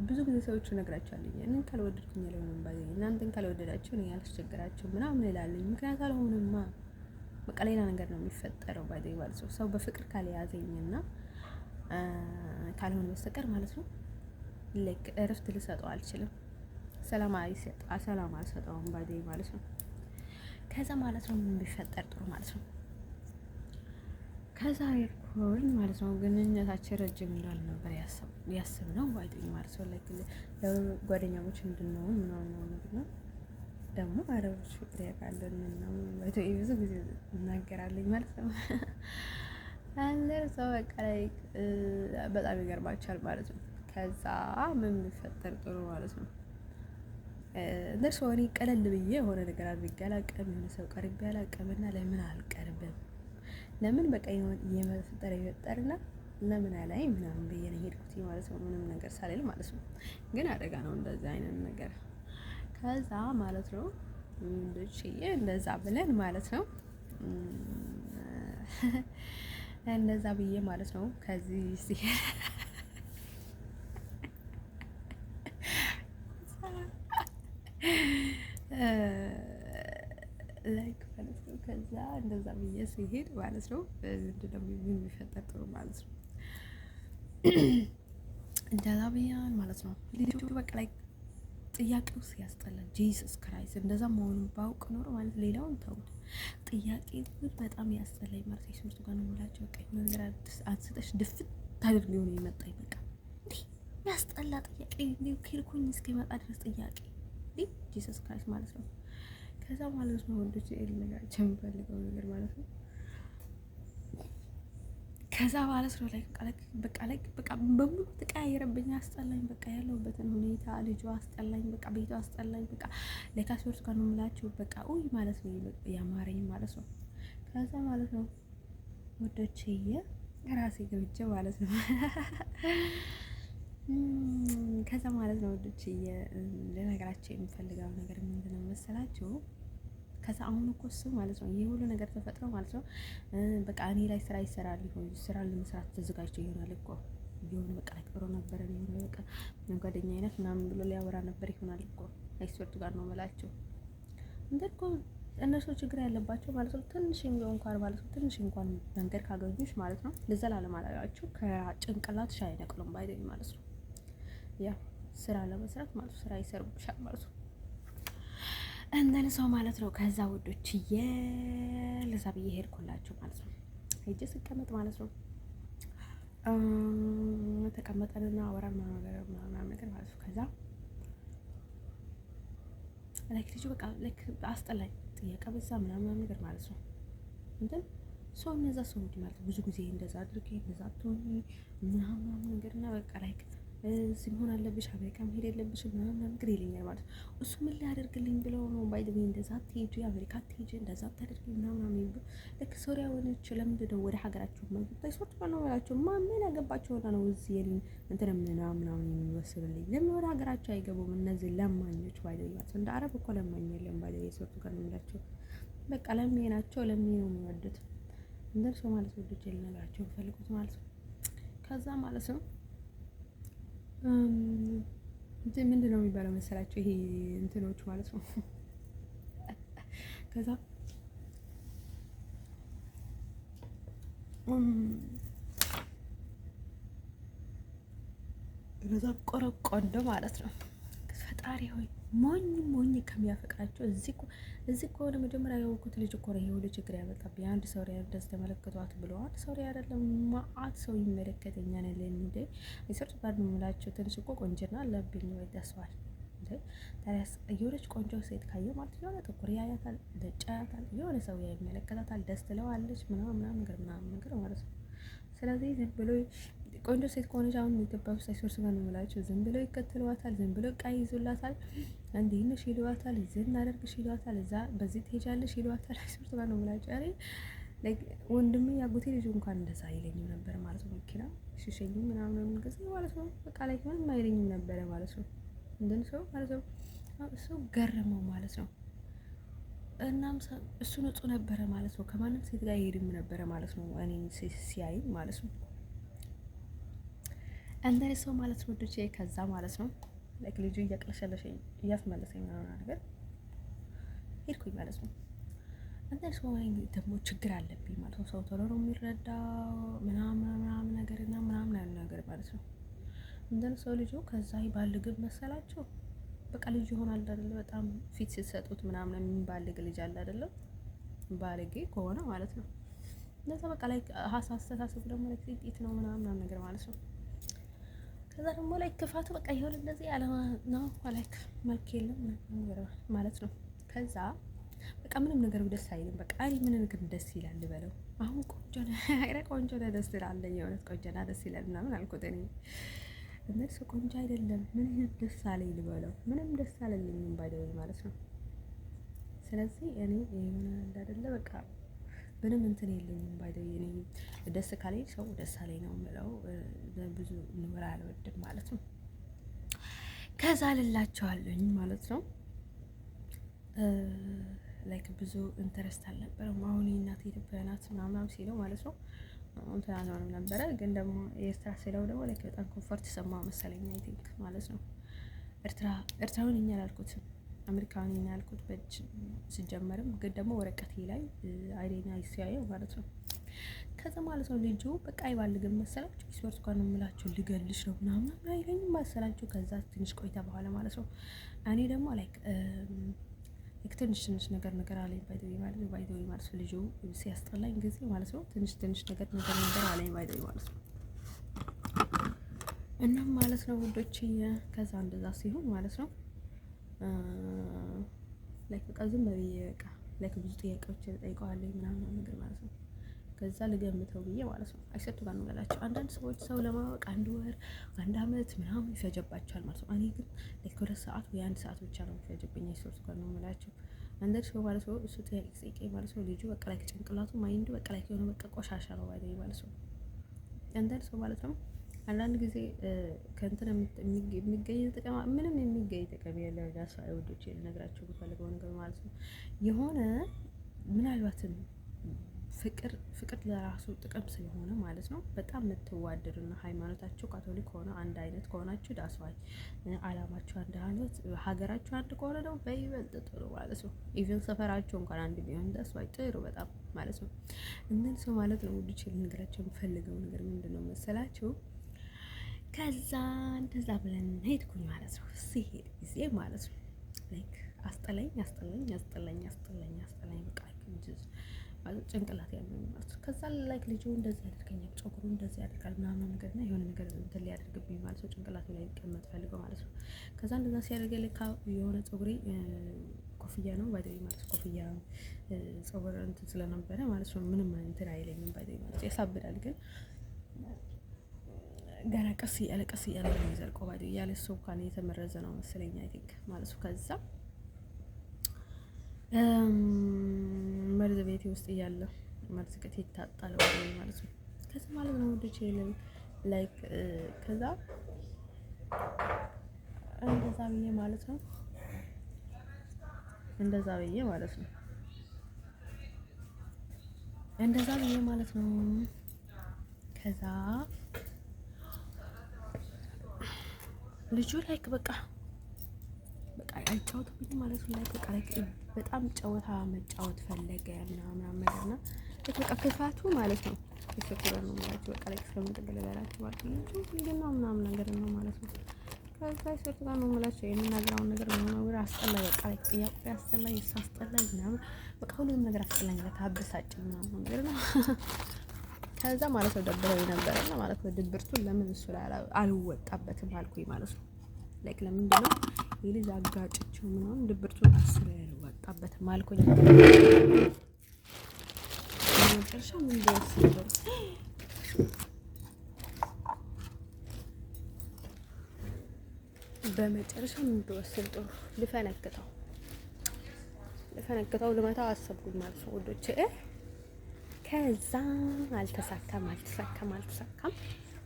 ብዙ ጊዜ ሰዎች እነግራቸዋለሁ እኔን ካልወደድኩኝ አልሆንም ባይ እናንተን ካልወደዳችሁ እኔ አላስቸግራችሁ ምናምን እላለሁ። ምክንያቱም አልሆንማ በቃ ሌላ ነገር ነው የሚፈጠረው ባይ ማለት ነው። ሰው በፍቅር ካልያዘኝና ካልሆነ በስተቀር ማለት ነው ልክ እረፍት ልሰጠው አልችልም። ሰላም አልሰጠውም ባይ ማለት ነው። ከዛ ማለት ነው ምን ቢፈጠር ጥሩ ማለት ነው። ከዛ ይርኩኝ ማለት ነው ግንኙነታችን ረጅም እንዳልነበር ያሰብነው ባይ ማለት ነው። ላይክ ለጓደኛሞች እንድንሆን ምናምን ነው ደግሞ አረቦች ፍቅር ያውቃለን ነው ባይ ብዙ ጊዜ እናገራለኝ ማለት ነው። አለ ሰው በቃ ላይ በጣም ይገርማችኋል ማለት ነው። ከዛ ምን ቢፈጠር ጥሩ ማለት ነው እንደሱ እኔ ቀለል ብዬ የሆነ ነገር አድርጌ አላውቅም። የሆነ ሰው ቀርቤ አላውቅምና ለምን አልቀርብም? ለምን በቃ የመፍጠር ይፈጠርና ለምን አላይ ምናምን ብዬ ነው ሄድኩት ማለት ነው። ምንም ነገር ሳልል ማለት ነው። ግን አደጋ ነው እንደዛ አይነት ነገር። ከዛ ማለት ነው እንደዚህ እንደዛ ብለን ማለት ነው እንደዛ ብዬ ማለት ነው። ከዚህ ላይክ ማለት ነው። ከዛ እንደዛ ብዬ ሲሄድ ማለት ነው ምንድን ነው የሚፈጠር ጥሩ ማለት ነው። እንደዛ ብያን ማለት ነው። ልጁ በቃ ላይ ጥያቄው ሲያስጠላ ጂሰስ ክራይስት እንደዛ መሆኑን ባውቅ ኖሮ ማለት ሌላውን ተውት። ጥያቄ ግን በጣም ያስጠላኝ ማለት የሶስቱ ጋር ነው የምላቸው። በቃ የሆነ ነገር አንስተሽ ድፍት ታድርግ ሊሆን የመጣኝ በቃ እንዲህ ያስጠላ ጥያቄ እንዲሁ ኬልኩኝ እስኪመጣ ድረስ ጥያቄ እንዲህ ጂሰስ ክራይስት ማለት ነው። ከዛ ማለት ነው ወንዶች ልነግራቸው የምፈልገው ነገር ማለት ነው ከዛ ማለት ነው በቃ በሙሉ ተቀያየረብኝ፣ አስጠላኝ። በቃ ያለሁበትን ሁኔታ ልጁ አስጠላኝ፣ በቃ ቤቱ አስጠላኝ። በቃ ለካስወርስ ጋር ነው የምላችሁ በቃ ኡይ ማለት ነው ያማረኝ ማለት ነው። ከዛ ማለት ነው ወዶችዬ ራሴ ገብቼ ማለት ነው ከዛ ማለት ነው ወዶችዬ ልነግራቸው የምፈልገው ነገር ምንድነው መሰላችሁ? ከዛ አሁን እኮ እሱ ማለት ነው ይሄ ሁሉ ነገር ተፈጥሮ ማለት ነው በቃ እኔ ላይ ስራ ይሰራል ይሆን ስራ ለመስራት ተዘጋጅቶ ይሆናል እኮ ቢሆን በቃ ጥሩ ነበር ነው በቃ ጓደኛ አይነት ምናምን ብሎ ሊያወራ ነበር ይሆናል እኮ አይስወርቱ ጋር ነው የምላቸው። እንደኮ እነሱ ችግር ያለባቸው ማለት ነው ትንሽ እንኳን ማለት ነው ትንሽ እንኳን መንገድ ካገኙሽ ማለት ነው ለዘላለም አላጋችሁ ከጭንቅላትሽ አይነቅሉም ባይደኝ ማለት ነው። ያ ስራ ለመስራት ማለት ስራ ይሰሩብሻል ማለት ነው። እንደን ሰው ማለት ነው። ከዛ ውዶችዬ ለዛ ብዬ ሄድኩላችሁ ማለት ነው። ሄጄ ስቀመጥ ማለት ነው ተቀመጠንና አወራን ምናምን ነገር ማለት ነው። ከዛ ላይክ ልጁ በቃ ላይክ አስጠላኝ፣ ጥያቄ በዛ ምናምን ነገር ማለት ነው። እንትን ሰው እነዛ ሰዎች ማለት ብዙ ጊዜ እንደዛ አድርጌ እንደዛ አትሆኚ ምናምን ነገር እና በቃ ላይክ እዚህ መሆን አለብሽ አሜሪካ መሄድ የለብሽም ምናምን ነገር ይለኛል ማለት ነው። እሱ ምን ሊያደርግልኝ ብለው ነው ባይ ዘ ዌይ እንደዛ አትሄጂ አሜሪካ አትሄጂ እንደዛ አታደርጊ ምናምን የሚሉ ልክ ሶሪያ ሆነች። ለምንድን ነው ወደ ሀገራቸው ማግባት ሶርት ነው ብላቸው ምን ያገባቸው ሆነ ነው እዚህ የኔን እንትን ምናምን የሚወስድልኝ ለምን ወደ ሀገራቸው አይገቡም? እነዚህ ለማኞች ባይ ዘ ዌይ ማለት እንደ አረብ እኮ ለማኝ የለም ባይ ዘ ዌይ ሶርቱ ጋር ነው የሚላቸው። በቃ ለሚ ናቸው ለሚ ነው የሚወዱት እንደርሶ ማለት ነው። ልጅ ልነግራቸው ፈልጉት ማለት ነው። ከዛ ማለት ነው ምንድን ነው የሚባለው መሰላችሁ? ይሄ እንትኖች ማለት ነው። ከዛ ከዛ ቆረቆንዶ ማለት ነው። ፈጣሪ ሆይ ሞኝ ከሚያፈቅራቸው እዚህ እኮ ለመጀመሪያ ያወቁት ልጅ እኮ ነው ይሄ ሁሉ ችግር ያመጣብኝ። አንድ ሰው ላይ እንደዚህ ተመለከቷት ብሎ አንድ ሰው ላይ አይደለም ማአት ሰው ይመለከተኛል ለኔ እንደ አይሰርቱ ጋር ነው የምላቸው። ትንሽ እኮ ቆንጅና አለብኝ ወይ ደስዋል እንደ ታዲያስ የሆነች ቆንጆ ሴት ካየ ማለት የሆነ ጥቁር ያያታል፣ ነጭ ያያታል፣ የሆነ ሰው ይመለከታታል፣ ደስ ትለዋለች ምናምን ነገር ማለት ነው። ስለዚህ ዝም ብሎ ቆንጆ ሴት ከሆነች አሁን ኢትዮጵያ ውስጥ አይሶርስ ጋር ነው የምላቸው። ዝም ብለው ይከተሏታል፣ ዝም ብለው ዕቃ ይይዙላታል፣ እንዲህ ነሽ ይሏታል፣ እዚህ እናደርግሽ ይሏታል፣ እዛ በዚህ ትሄጃለሽ ይሏታል። አይሶርስ ጋር ነው የምላቸው። አሬ ወንድሜ ያጎቴ ልጅ እንኳን እንደዛ አይለኝም ነበር ማለት ነው። መኪና ሽሸኝ ምናምን ጊዜ ማለት ነው በቃ ላይ ምንም አይለኝም ነበረ ማለት ነው። እንደን ሰው ማለት ነው እሱ ገረመው ማለት ነው። እናም እሱ ንጹህ ነበረ ማለት ነው። ከማንም ሴት ጋር ይሄድም ነበረ ማለት ነው። እኔ ሲያይ ማለት ነው እንደኔ ሰው ማለት ነው ወዶቼ። ከዛ ማለት ነው ላይክ ልጁ እያቅለሸለሸኝ እያስመለሰኝ ምናምን ነገር ሄድኩኝ ማለት ነው። እንደኔ ሰው ደግሞ ችግር አለብኝ ማለት ነው። ሰው ቶሎ ነው የሚረዳው ምናምን ነገርና ምናምን ያለ ነገር ማለት ነው። እንደኔ ሰው ልጁ ከዛ ባልግብ መሰላቸው በቃ ልጅ ይሆናል አይደለ? በጣም ፊት ሲሰጡት ምናምን የሚባልግ ልጅ አለ አይደለ? ባለጌ ከሆነ ማለት ነው። እንደዛ በቃ ላይ አስተሳሰብ ደግሞ ላይ ጥቂት ነው ምናምን ነገር ማለት ነው። ከዛ ደግሞ ላይ ክፋቱ በቃ ይሁን እንደዚህ ያለማ ነው ማለት መልክ የለም ማለት ነው። ከዛ በቃ ምንም ነገር ደስ አይልም። በቃ አይ ምን ነገር ደስ ይላል ልበለው። አሁን ቆንጆ ነው አይረ ቆንጆ ነው ደስ ይላል የሆነት ቆንጆ ነው ደስ ይላል ምናምን አልኩት እኔ እነሱ ቆንጆ አይደለም ምን ደስ አለኝ ልበለው። ምንም ደስ አላለኝም ባይደው ማለት ነው። ስለዚህ እኔ የሆነ አይደለ በቃ ምንም እንትን የለኝም ባይደው እኔ ደስ ካለኝ ሰው ደስ አለኝ ነው የምለው። ብዙ ንወራ አልወድም ማለት ነው። ከዛ ልላቸዋለኝ ማለት ነው ላይክ ብዙ ኢንተረስት አልነበረም። አሁን እናቴ ኢትዮጵያ ናት ምናምን ሲለው ማለት ነው እንትን አልሆነም ነበረ። ግን ደግሞ ኤርትራ ስለው ደግሞ ላይክ በጣም ኮንፈርት ሰማው መሰለኝ አይ ቲንክ ማለት ነው። ኤርትራዊ ነኝ አላልኩትም፣ አሜሪካዊ ነኝ ያልኩት በእጅ ሲጀመርም፣ ግን ደግሞ ወረቀቴ ላይ አይኔና ሲያየው ማለት ነው። ከዛ ማለት ነው ልጁ በቃ አይባልግም መሰላችሁ፣ ስፖርት እንኳን ነው የምላችሁ ልገልሽ ነው ምናምን አይለኝም መሰላችሁ። ከዛ ትንሽ ቆይታ በኋላ ማለት ነው እኔ ደግሞ ላይክ ትንሽ ነገር አለኝ ባይደው ማለት ነው። ባይደው ማለት ነው ልጁ ሲያስጠላኝ ጊዜ ማለት ነው ትንሽ ነገር አለኝ ባይደው ማለት ነው። እናም ማለት ነው ውዶች፣ ከዛ እንደዛ ሲሆን ማለት ነው ላይክ በቃ ዝም ብዬ በቃ ላይክ ብዙ ጥያቄዎች ጠይቀዋለሁ ምናምን ነገር ማለት ነው። ከዛ ልገምተው ብዬ ማለት ነው አይሰጡ ጋር ነው ያላችሁ። አንዳንድ ሰዎች ሰው ለማወቅ 1 ወር 1 አመት ምናምን ይፈጀባቸዋል ማለት ነው። እኔ ግን ላይክ 2 ሰዓት ወይ 1 ሰዓት ብቻ ነው የሚፈጅብኝ አይሰጡ ጋር ነው የምላችሁ። አንዳንድ ሰው ማለት ነው እሱ ጥያቄ ጠይቄ ማለት ነው ልጁ በቃ ላይክ ጭንቅላቱ ማይንዱ በቃ ላይክ የሆነ በቃ ቆሻሻ ነው ማለት ነው። አንዳንድ ሰው ማለት ነው አንዳንድ ጊዜ ከእንትን የሚገኝ ጥቅም ምንም የሚገኝ ጥቅም የለም። ዳሳ አይወዶች ልነግራችሁ ብፈልገው ነገር ማለት ነው የሆነ ምናልባትም ፍቅር ለራሱ ጥቅም ስለሆነ ማለት ነው በጣም የምትዋደዱና ሃይማኖታችሁ ካቶሊክ ሆነ አንድ አይነት ከሆናችሁ ዳስዋይ አላማችሁ አንድ አይነት ሀገራችሁ አንድ ከሆነ ነው በይበልጥ ጥሩ ማለት ነው። ኢቭን ሰፈራችሁ እንኳን አንድ ቢሆን ዳስዋይ ጥሩ በጣም ማለት ነው። እነን ሰው ማለት ነው ውድች ልነግራችሁ የምፈልገው ነገር ምንድነው መሰላችሁ? ከዛ እንደዛ ብለን ሄድኩኝ ማለት ነው። ሲሄድ ጊዜ ማለት ነው ላይክ አስጠላኝ በቃ ማለት ጭንቅላት ያለው ማለት ነው። ከዛ ላይክ ልጁ እንደዚህ ያደርገኛል፣ ፀጉሩ እንደዚህ ያደርጋል ምናምን ነገር እና የሆነ ነገር እንትን ሊያደርግብኝ ማለት ነው ጭንቅላቴ ላይ ይቀመጥ ፈልገው ማለት ነው። ከዛ እንደዛ ሲያደርገኝ ልካ የሆነ ፀጉሬ ኮፍያ ነው ባይደይ ማለት ኮፍያ ፀጉር እንትን ስለነበረ ማለት ነው ምንም እንትን አይለኝም ባይደይ ማለት ያሳብዳል። ግን ገና ቀስ እያለ ነው የሚዘልቀው ባይደይ ያለ ሰው ካለ የተመረዘ ነው መሰለኝ አይ ቲንክ ማለት ነው። ከዛ መርዝ ቤቴ ውስጥ እያለ መርዝ ከቴ ይታጣል ማለት ነው። ከዛ ማለት ነው ወደ ቼሌል ላይክ ከዛ እንደዛ ብዬ ማለት ነው እንደዛ ብዬ ማለት ነው። ከዛ ልጁ ላይክ በቃ አይጫወትብኝም ማለት ነው። ላይክ በቃ ላይክ በጣም ጨዋታ መጫወት ፈለገ ምናምን ነገርና በቃ ክፋቱ ማለት ነው ይፈክራ ነው ማለት በቃ ላይክ ስለምንጠገለላችሁ ማለት ነው ልጁ ምናምን ነገር ነው ማለት ነው። ከዛ ይሰጥታ ነው ማለት የምናገራው ነገር ነው አስጠላኝ በቃ ላይክ ጥያቄ አስጠላኝ አስጠላኝ ምናምን በቃ ሁሉም ነገር አስጠላኝ ታበሳጭ ምናምን ነገር ነው። ከዛ ማለት ነው ደብረው ነበርና ማለት ነው ድብርቱን ለምን እሱ ላይ አልወጣበትም አልኩኝ ማለት ነው። ላይክ ለምንድን ነው የልጅ አጋጭቸው ምናምን ድብርቱን እሱ ላይ አልወጣበትም አልኩኝ። መጨረሻ ምን ደስ ይላል በመጨረሻ ምን እንደወሰን ጥሩ ልፈነክተው ልመታው አሰብኩኝ ማለት ነው ወዶቼ። ከዛ አልተሳካም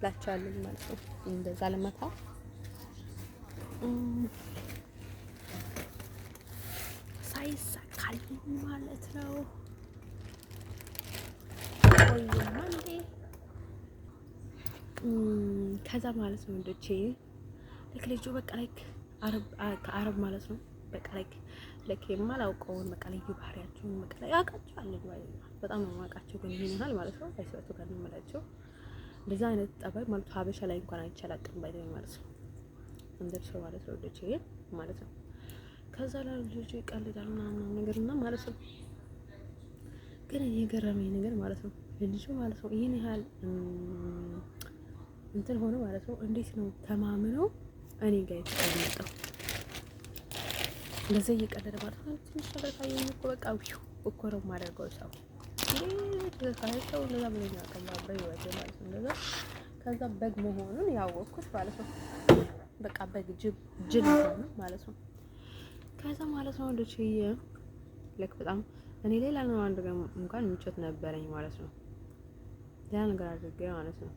ላቻለኝ ማለት ነው እንደዛ ልመታው ሳይሳካልኝ ማለት ነው። ከዛ ማለት ነው ወዶቼ ልጁ በቃ ላይክ ከአረብ ማለት ነው በቃ ላይክ የማላውቀውን በቃ ልዩ ባህሪያቸውን በቃ ላይ አውቃቸዋለሁ በጣም ነው የማውቃቸው። ግን ይሄን ያህል ማለት ነው አይሰጡ ጋር ነው የምላቸው እንደዛ አይነት ጠባይ ማለት ሀበሻ ላይ እንኳን አይቻላቅም ባይደኝ ማለት ነው እንደርሰው ማለት ነው ወዶቼ ማለት ነው። ከዛ ላይ ልጁ ይቀልዳል ምናምን ነገርና ማለት ነው። ግን የገረመኝ ነገር ማለት ነው ልጁ ማለት ነው ይሄን ያህል እንትን ሆኖ ማለት ነው እንዴት ነው ተማምነው እኔ ጋር የተቀመጠው እንደዛ እየቀለደ ማለት ነው። ትንሽ ነገር ካየኝ እኮ በቃ እኮ ነው የማደርገው ሰው ካይተው እንደዛ ብለኝ ያቀላል በህይወቴ ማለት ነው እንደዛ። ከዛ በግ መሆኑን ያወቅኩት ማለት ነው በቃ በግ ጅል ነው ማለት ነው። ከዛ ማለት ነው ወንዶች ለክ በጣም እኔ ሌላ ነው አንድ ጋር እንኳን ምቾት ነበረኝ ማለት ነው። ያ ነገር አድርጌ ማለት ነው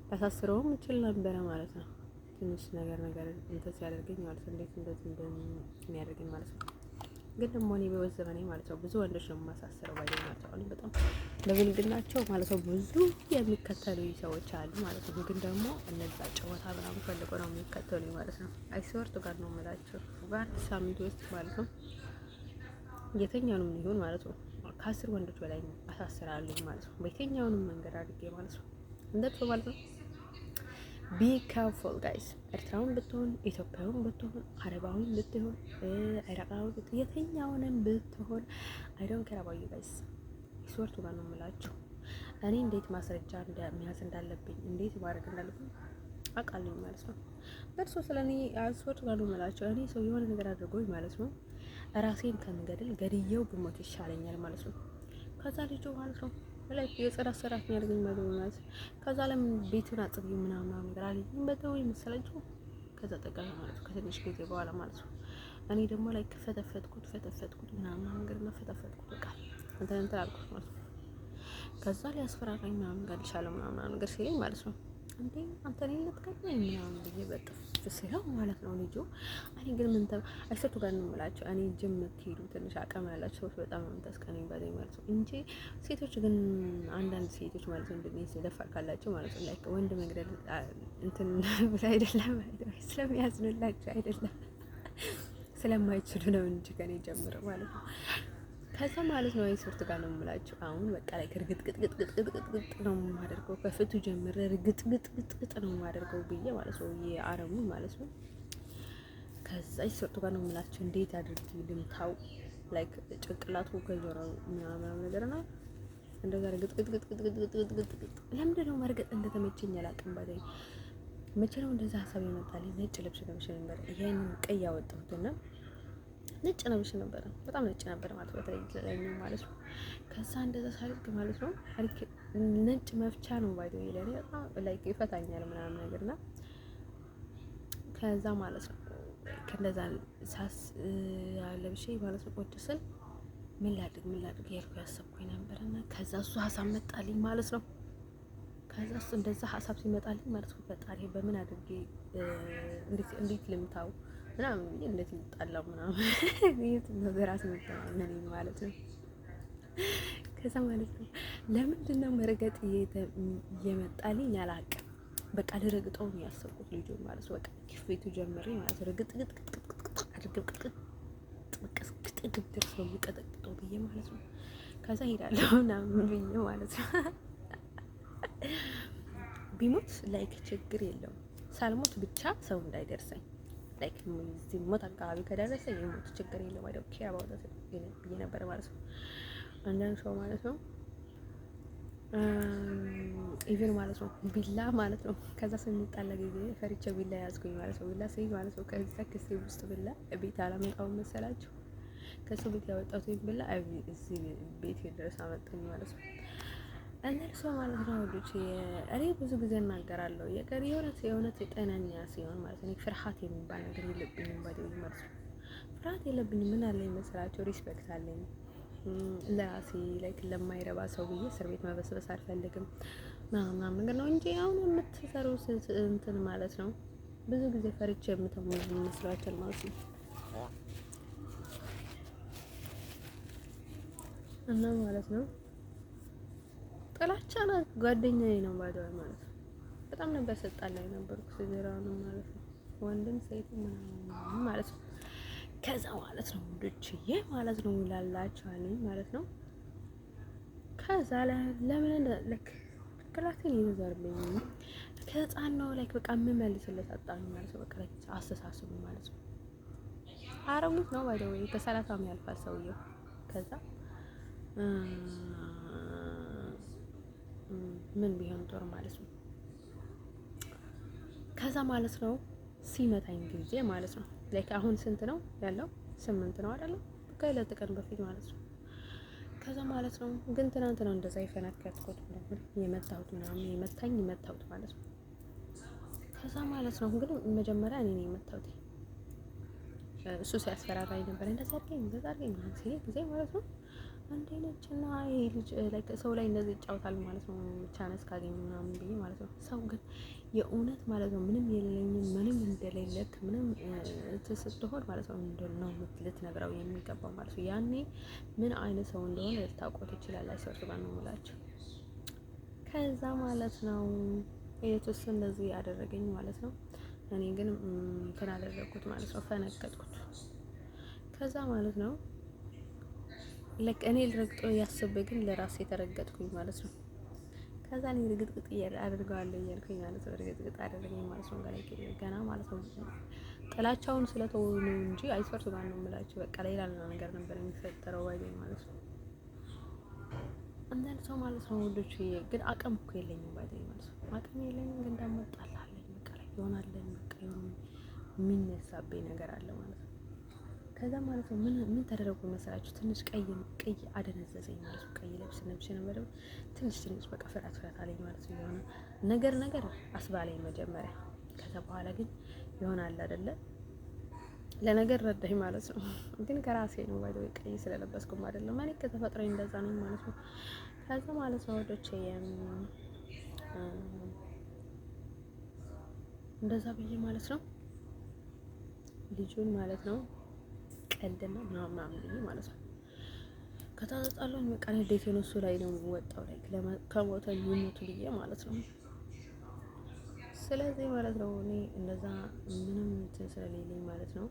ባሳስረውም እችል ነበረ ማለት ነው። ትንሽ ነገር እንትን ሲያደርገኝ ማለት ነው እንዴት እንደዚህ እንደሚያደርገኝ ማለት ነው። ግን ደግሞ እኔ በወዝ ዘመኔ ማለት ነው ብዙ ወንዶች ነው የማሳስረው ባይ ማለት ነው። በጣም ለብልግናቸው ማለት ነው ብዙ የሚከተሉ ሰዎች አሉ ማለት ነው። ግን ደግሞ እነዛ ጨዋታ ምናምን ፈልጎ ነው የሚከተሉ ማለት ነው። አይስወርቱ ጋር ነው የምላቸው በአንድ ሳምንት ውስጥ ማለት ነው የትኛውንም ይሁን ማለት ነው ከ10 ወንዶች በላይ አሳስራለሁ ማለት ነው። በየትኛውንም መንገድ አድርጌ ማለት ነው እንደት ማለት ነው። ቢ ካርፉል ጋይስ። ኤርትራውን ብትሆን ኢትዮጵያውን ብትሆን አረባውን ብትሆን ኢራቃውን ብትሆን የትኛውንም ብትሆን አይ ዶንት ኬር አባውት ዩ ጋይስ። ስወርቱ ጋር ነው የምላችሁ። እኔ እንዴት ማስረጃ መያዝ እንዳለብኝ እንዴት ማድረግ እንዳለብኝ አውቃለሁ ማለት ነው። በእርሶ ስለኔ ስወርቱ ጋር ነው የምላችሁ። እኔ ሰው የሆነ ነገር አድርጎኝ ማለት ነው ራሴን ከምገድል ገድየው ብሞት ይሻለኛል ማለት ነው። ከዛ ልጁ ማለት ነው ላይ የጽዳት ሰራተኛ ያደርገኝ ማለት ከዛ ለምን ቤቱን አጽቢ ምናምን ነገር አለኝ በተው መሰላችሁ። ከዛ ጠቀመ ማለት ነው ከትንሽ ጊዜ በኋላ ማለት ነው። እኔ ደግሞ ላይ ፈተፈትኩት ምናምን ነገር ነው ፈተፈትኩት በቃ እንትን አልኩት ማለት ነው። ከዛ ሊያስፈራራኝ ምናምን ጋር ልሻለው ምናምን ነገር ሲለኝ ማለት ነው እንዴ አንተ ነህ ልትቀርበኝ ምናምን ብዬ በጥፍ ስለው ማለት ነው ልጁ። እኔ ግን ምን አይሰቱ ጋር ነው የምላቸው። እኔ ጅም የምትሄዱ ትንሽ አቅም ያላቸው ሰዎች በጣም ነው የምታስቀኑኝ ባለኝ ማለት ነው እንጂ ሴቶች ግን አንዳንድ ሴቶች ማለት ነው እንደዚህ ደፋር ካላቸው ማለት ነው ላይክ ወንድ መግደል እንትን ብላ አይደለም ስለሚያዝኑላቸው አይደለም ስለማይችሉ ነው እንጂ ከኔ ጀምሮ ማለት ነው። ከዛ ማለት ነው አይሶርት ጋር ነው የምላችሁ። አሁን በቃ ላይ ግጥግጥ ነው የማደርገው ከፍቱ ጀምረ ግጥግጥ ነው የማደርገው ብዬ ማለት ነው የአረሙ ማለት ነው። ከዛ አይሶርት ጋር ነው የምላችሁ። እንዴት አድርጊ ልምታው ላይክ ጭንቅላቱ ከጆሮው ምናምን ነገር ነው እንደዛ ግጥግጥ ለምንድን ነው መርገጥ እንደተመቸኝ አላውቅም። ባይ መቼ ነው እንደዛ ሀሳብ ይመጣልኝ? ነጭ ልብስ ለብሼ ነበር ይሄንን ቀይ ያወጣሁትና ነጭ ነብሽ ነበር በጣም ነጭ ነበር ማለት በተለይ ላይ ነው ማለት ነው። ከዛ እንደዛ ሳልክ ማለት ነው አልክ ነጭ መፍቻ ነው ባይዶ ይለኔ በጣም ላይክ ይፈታኛል ምናምን ነገርና ከዛ ማለት ነው ከነዛ ሳስ ለብሼ ማለት ነው ቁጭ ስል ምን ላድርግ ያልኩ ያሰብኩኝ ነበርና ከዛ እሱ ሀሳብ መጣልኝ ማለት ነው። ከዛ እሱ እንደዛ ሀሳብ ሲመጣልኝ ማለት ነው ፈጣሪ በምን አድርጌ እንዴት ልምታው ምናምን እንዴት ይጣላው ምናምን ነው በራስ መተማመን ማለት ነው። ከዛ ማለት ነው ለምንድን ነው መረገጥ እየመጣልኝ አላውቅም። በቃ ልረግጠው ነው ያሰብኩት ልጁ ማለት ነው። በቃ ክፍቱ ጀምሬ ማለት ነው ግጥግጥ ድረስ ነው የሚቀጠቅጠው ብዬ ማለት ነው። ከዛ ሄዳለሁ ምናምን ብዬ ማለት ነው ቢሞት ላይክ ችግር የለውም ሳልሞት ብቻ ሰው እንዳይደርሰኝ ላይክ እዚህ ሞት አካባቢ ከደረሰ የሞት ችግር የለውም አይደል ኬር አባውት ብዬ ነበር ማለት ነው። አንዳንድ ሰው ማለት ነው ኢቭን ማለት ነው ቢላ ማለት ነው ከዛ ስንጣላ ጊዜ ፈርቼ ቢላ ያዝኩኝ ማለት ነው። ቢላ ሲይ ማለት ነው ከዛ ከሴ ውስጥ ቢላ ቤት አላመጣውም መሰላችሁ። ከሱ ቤት ያወጣሁት ቢላ እዚህ ቤት ድረስ አመጣኝ ማለት ነው። እነርሱ ማለት ነው ልጅ እኔ ብዙ ጊዜ እናገራለሁ የቀሪ የሆነ ጤነኛ ሲሆን ማለት ነው ፍርሃት የሚባል ነገር የለብኝም ባይደው ማለት ነው። ፍርሃት የለብኝም ምን አለኝ መሰላችሁ ሪስፔክት አለኝ ለራሴ ላይክ ለማይረባ ሰው ብዬ እስር ቤት መበስበስ አልፈልግም ምናምን ነገር ነው እንጂ አሁን የምትሰሩት እንትን ማለት ነው ብዙ ጊዜ ፈርቼ የምተው መስሏቸው ማለት ነው። እና ማለት ነው ጥላቻ ነው ጓደኛዬ ነው ባይደው ማለት ነው። በጣም ነበር ሰጣለኝ ነበርኩ ሲዘራው ማለት ነው ወንድም ሴት ምናምን ማለት ነው። ከዛ ማለት ነው ወንዶችዬ ማለት ነው ላላችኋለኝ ማለት ነው። ከዛ ለምን ለክ ክላቴን ይዘርብኝ ከህፃን ነው ላይክ በቃ የምመልስለት አጣኝ ማለት ነው። በቃ አስተሳሰቡ ማለት ነው አረሙት ነው ባይደው ከ30 ያልፋል ሰውየው። ከዛ ምን ቢሆን ጦር ማለት ነው። ከዛ ማለት ነው ሲመታኝ ጊዜ ማለት ነው ላይክ አሁን ስንት ነው ያለው 8 ነው አይደል? ከሁለት ቀን በፊት ማለት ነው። ከዛ ማለት ነው ግን ትናንት ነው እንደዛ ይፈነከትኩት ነበር የመታሁት ምናምን የመታሁት ማለት ነው። ከዛ ማለት ነው ግን መጀመሪያ እኔ ነኝ የመታሁት። እሱ ሲያስፈራራኝ ነበር እንደዛ አድርገኝ ሲል ጊዜ ማለት ነው አንዴ ነች እና ይሄ ልጅ ሰው ላይ እንደዚህ ይጫወታል ማለት ነው። ቻንስ ካገኘ ምናምን ብዬ ማለት ነው። ሰው ግን የእውነት ማለት ነው ምንም የሌለኝም ምንም እንደሌለክ ምንም ስትሆን ማለት ነው ነው ልትነግረው የሚገባው ማለት ነው። ያኔ ምን አይነት ሰው እንደሆነ ልታውቀው ትችላለህ። ሰርቶ ጋር ነው የምላቸው። ከዛ ማለት ነው የቱስ እንደዚህ ያደረገኝ ማለት ነው። እኔ ግን እንትን አደረኩት ማለት ነው፣ ፈነከትኩት። ከዛ ማለት ነው እኔ ልረግጦ ያሰበ ግን ለራሴ የተረገጥኩኝ ማለት ነው። ከዛ እኔ ርግጥግጥ አድርገዋለሁ እያልኩኝ ማለት ነው። ርግጥግጥ አደረገኝ ማለት ነው። ገና ማለት ነው ጥላቻውን ስለተወው ነው እንጂ አይስወርስ ጋር ነው የምላቸው። በቃ ሌላ ነገር ነበር የሚፈጠረው ባይዘኝ ማለት ነው። አንዳንድ ሰው ማለት ነው ወንዶች ግን አቅም እኮ የለኝም ባይዘኝ ማለት ነው። አቅም የለኝም ግን ደግሞ ጣላለኝ በቃ ላይ ይሆናለኝ በቃ የሚነሳብኝ ነገር አለ ማለት ነው። ከዛ ማለት ነው ምን ተደረጉ መሰላችሁ? ትንሽ ቀይ አደነዘዘኝ ማለት ነው። ቀይ ለብስ ነበር ትንሽ በቃ ፍርሃት አለኝ ማለት ነው። የሆነ ነገር አስባለኝ መጀመሪያ። ከዛ በኋላ ግን ይሆናል አይደለ ለነገር ረዳኝ ማለት ነው። ግን ከራሴ ነው ባይዘው ቀይ ስለለበስኩም አይደለም እኔ ከተፈጥሮ እንደዛ ነኝ ማለት ነው። ከዛ ማለት ነው ወዶቼ እንደዛ ብዬ ማለት ነው ልጁን ማለት ነው ቀልድና ምናምን ብዬ ማለት ነው ከታጣጣለኝ በቃ እንዴት ነው እሱ ላይ ነው ወጣው ላይ ከሞተ ይሙት ብዬ ማለት ነው። ስለዚህ ማለት ነው እኔ እንደዛ ምንም እንትን ስለሌለኝ ማለት ነው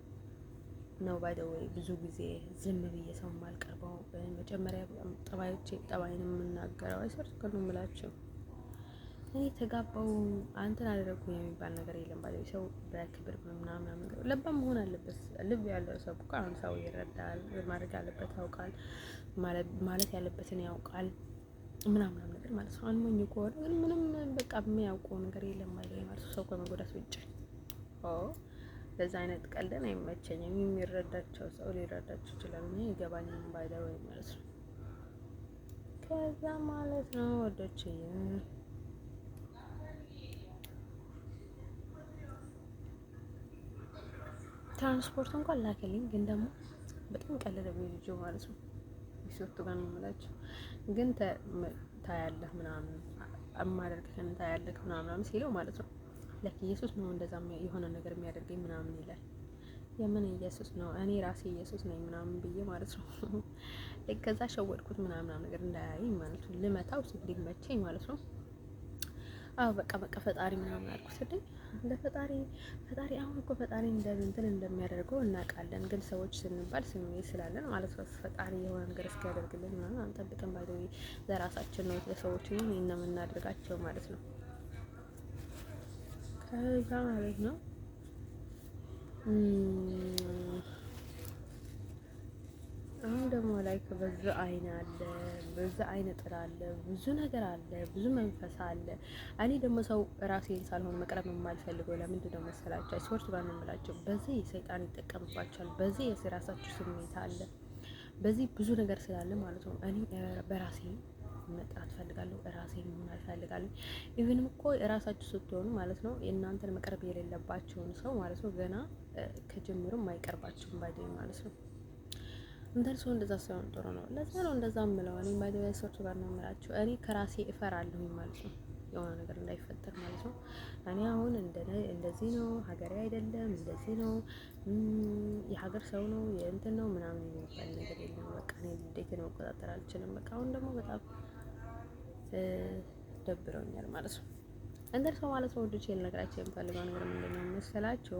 ባይደወይ ብዙ ጊዜ ዝም ብዬ ሰው ማልቀርበው መጀመሪያ ጠባይን የምናገረው አይሰርት ከኑ ምላችሁ እኔ ተጋባው አንተን አደረኩ የሚባል ነገር የለም። ባይደው ሰው በክብር ምናምን ነገር ለባም መሆን አለበት። ልብ ያለው ሰው እኮ አሁን ሰው ይረዳል፣ ማድረግ ያለበት ያውቃል፣ ማለት ያለበትን ያውቃል ምናምን ነገር ማለት ነው። አንሞኝ ከሆነ ግን ምንም በቃ የሚያውቀው ነገር የለም ማለት ነው። ሰው ከመጎዳት ውጭ ለዛ አይነት ቀልደን አይመቸኝም። የሚረዳቸው ሰው ሊረዳቸው ይችላል። እኔ ይገባኛል ባይደው ማለት ነው። ከዛ ማለት ነው ወዶቼ ትራንስፖርት እንኳን ላከልኝ፣ ግን ደግሞ በጣም ቀለለብኝ ልጁ ማለት ነው። ይሶቱ ጋር ነው የምላቸው። ግን ታያለህ ምናምን አማደርክን ታያለህ ምናምን ሲለው ማለት ነው ለክ ኢየሱስ ነው እንደዛ የሆነ ነገር የሚያደርገኝ ምናምን ይላል። የምን ኢየሱስ ነው? እኔ ራሴ ኢየሱስ ነኝ ምናምን ብዬ ማለት ነው። ከዛ ሸወድኩት ምናምን ነገር እንዳያየኝ ማለት ነው። ልመታው ሲሊመቸኝ ማለት ነው። አዎ በቃ ፈጣሪ ምናምን አልኩት እንዴ ለፈጣሪ አሁን እኮ ፈጣሪ እንትን እንደሚያደርገው እናውቃለን። ግን ሰዎች ስንባል ስሜት ስላለን ማለት ነው ፈጣሪ የሆነ ነገር እስኪያደርግልን ምናምን አንጠብቅም። ባይደው ለራሳችን ነው ለሰዎች ነው እና የምናደርጋቸው ማለት ነው። ከዛ ማለት ነው አሁን ደግሞ ላይ በዛ አይን አለ፣ በዛ አይን ጥላ አለ፣ ብዙ ነገር አለ፣ ብዙ መንፈስ አለ። እኔ ደግሞ ሰው ራሴን ሳልሆን መቅረብ የማልፈልገው ለምንድን ነው መሰላችሁ? አይስወርት ጋር ነው የምላቸው። በዚህ ሰይጣን ይጠቀምባቸዋል። በዚህ የራሳችሁ ስሜት አለ፣ በዚህ ብዙ ነገር ስላለ ማለት ነው። እኔ በራሴ መጥራት ፈልጋለሁ፣ ራሴ መሆን አልፈልጋለሁ። ኢቭንም እኮ የራሳችሁ ስትሆኑ ማለት ነው የእናንተን መቅረብ የሌለባቸውን ሰው ማለት ነው ገና ከጀምሩም አይቀርባችሁም ባይደኝ ማለት ነው። እንደርሶ እንደዛ ሳይሆን ጥሩ ነው። ለዛ ነው እንደዛ የምለው እኔ ባይደው ሰርቶ ጋር ነው የምላችሁ። እኔ ከራሴ እፈራለሁኝ ማለት ነው የሆነ ነገር እንዳይፈጠር ማለት ነው። እኔ አሁን እንደዚህ ነው ሀገሬ አይደለም እንደዚህ ነው የሀገር ሰው ነው የእንትን ነው ምናምን የሚባል ነገር የለም። በቃ እኔ እንዴት ነው መቆጣጠር አልችልም። በቃ አሁን ደግሞ በጣም ደብረውኛል ማለት ነው። እንደርሶ ማለት ነው ወዶቼ ልነግራችሁ የምፈልገው ነገር ምንድነው መሰላችሁ?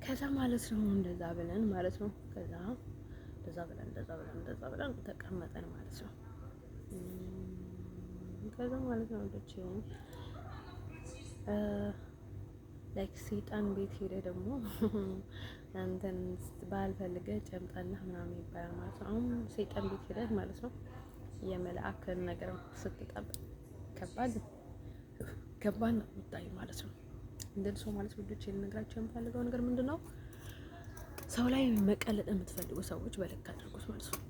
ከዛ ማለት ነው እንደዛ ብለን ማለት ነው እንደዛ ብለን ተቀመጠን ማለት ነው። ከዛ ማለት ነው ወዶቼ ላይክ ሰይጣን ቤት ሄደ ደግሞ አንተን ባልፈልገህ ጨምጣለህ ምናምን ይባላል ማለት ነው። አሁን ሰይጣን ቤት ሄደ ማለት ነው የመልአክን ነገር ስትጠብቅ ከባድ ነው የምታይ ማለት ነው። እንደዚህ ሰው ማለት ወዶቼ ልነግራችሁ የምፈልገው ነገር ምንድነው? ሰው ላይ መቀለጥ የምትፈልጉ ሰዎች በልክ አድርጉት ማለት ነው።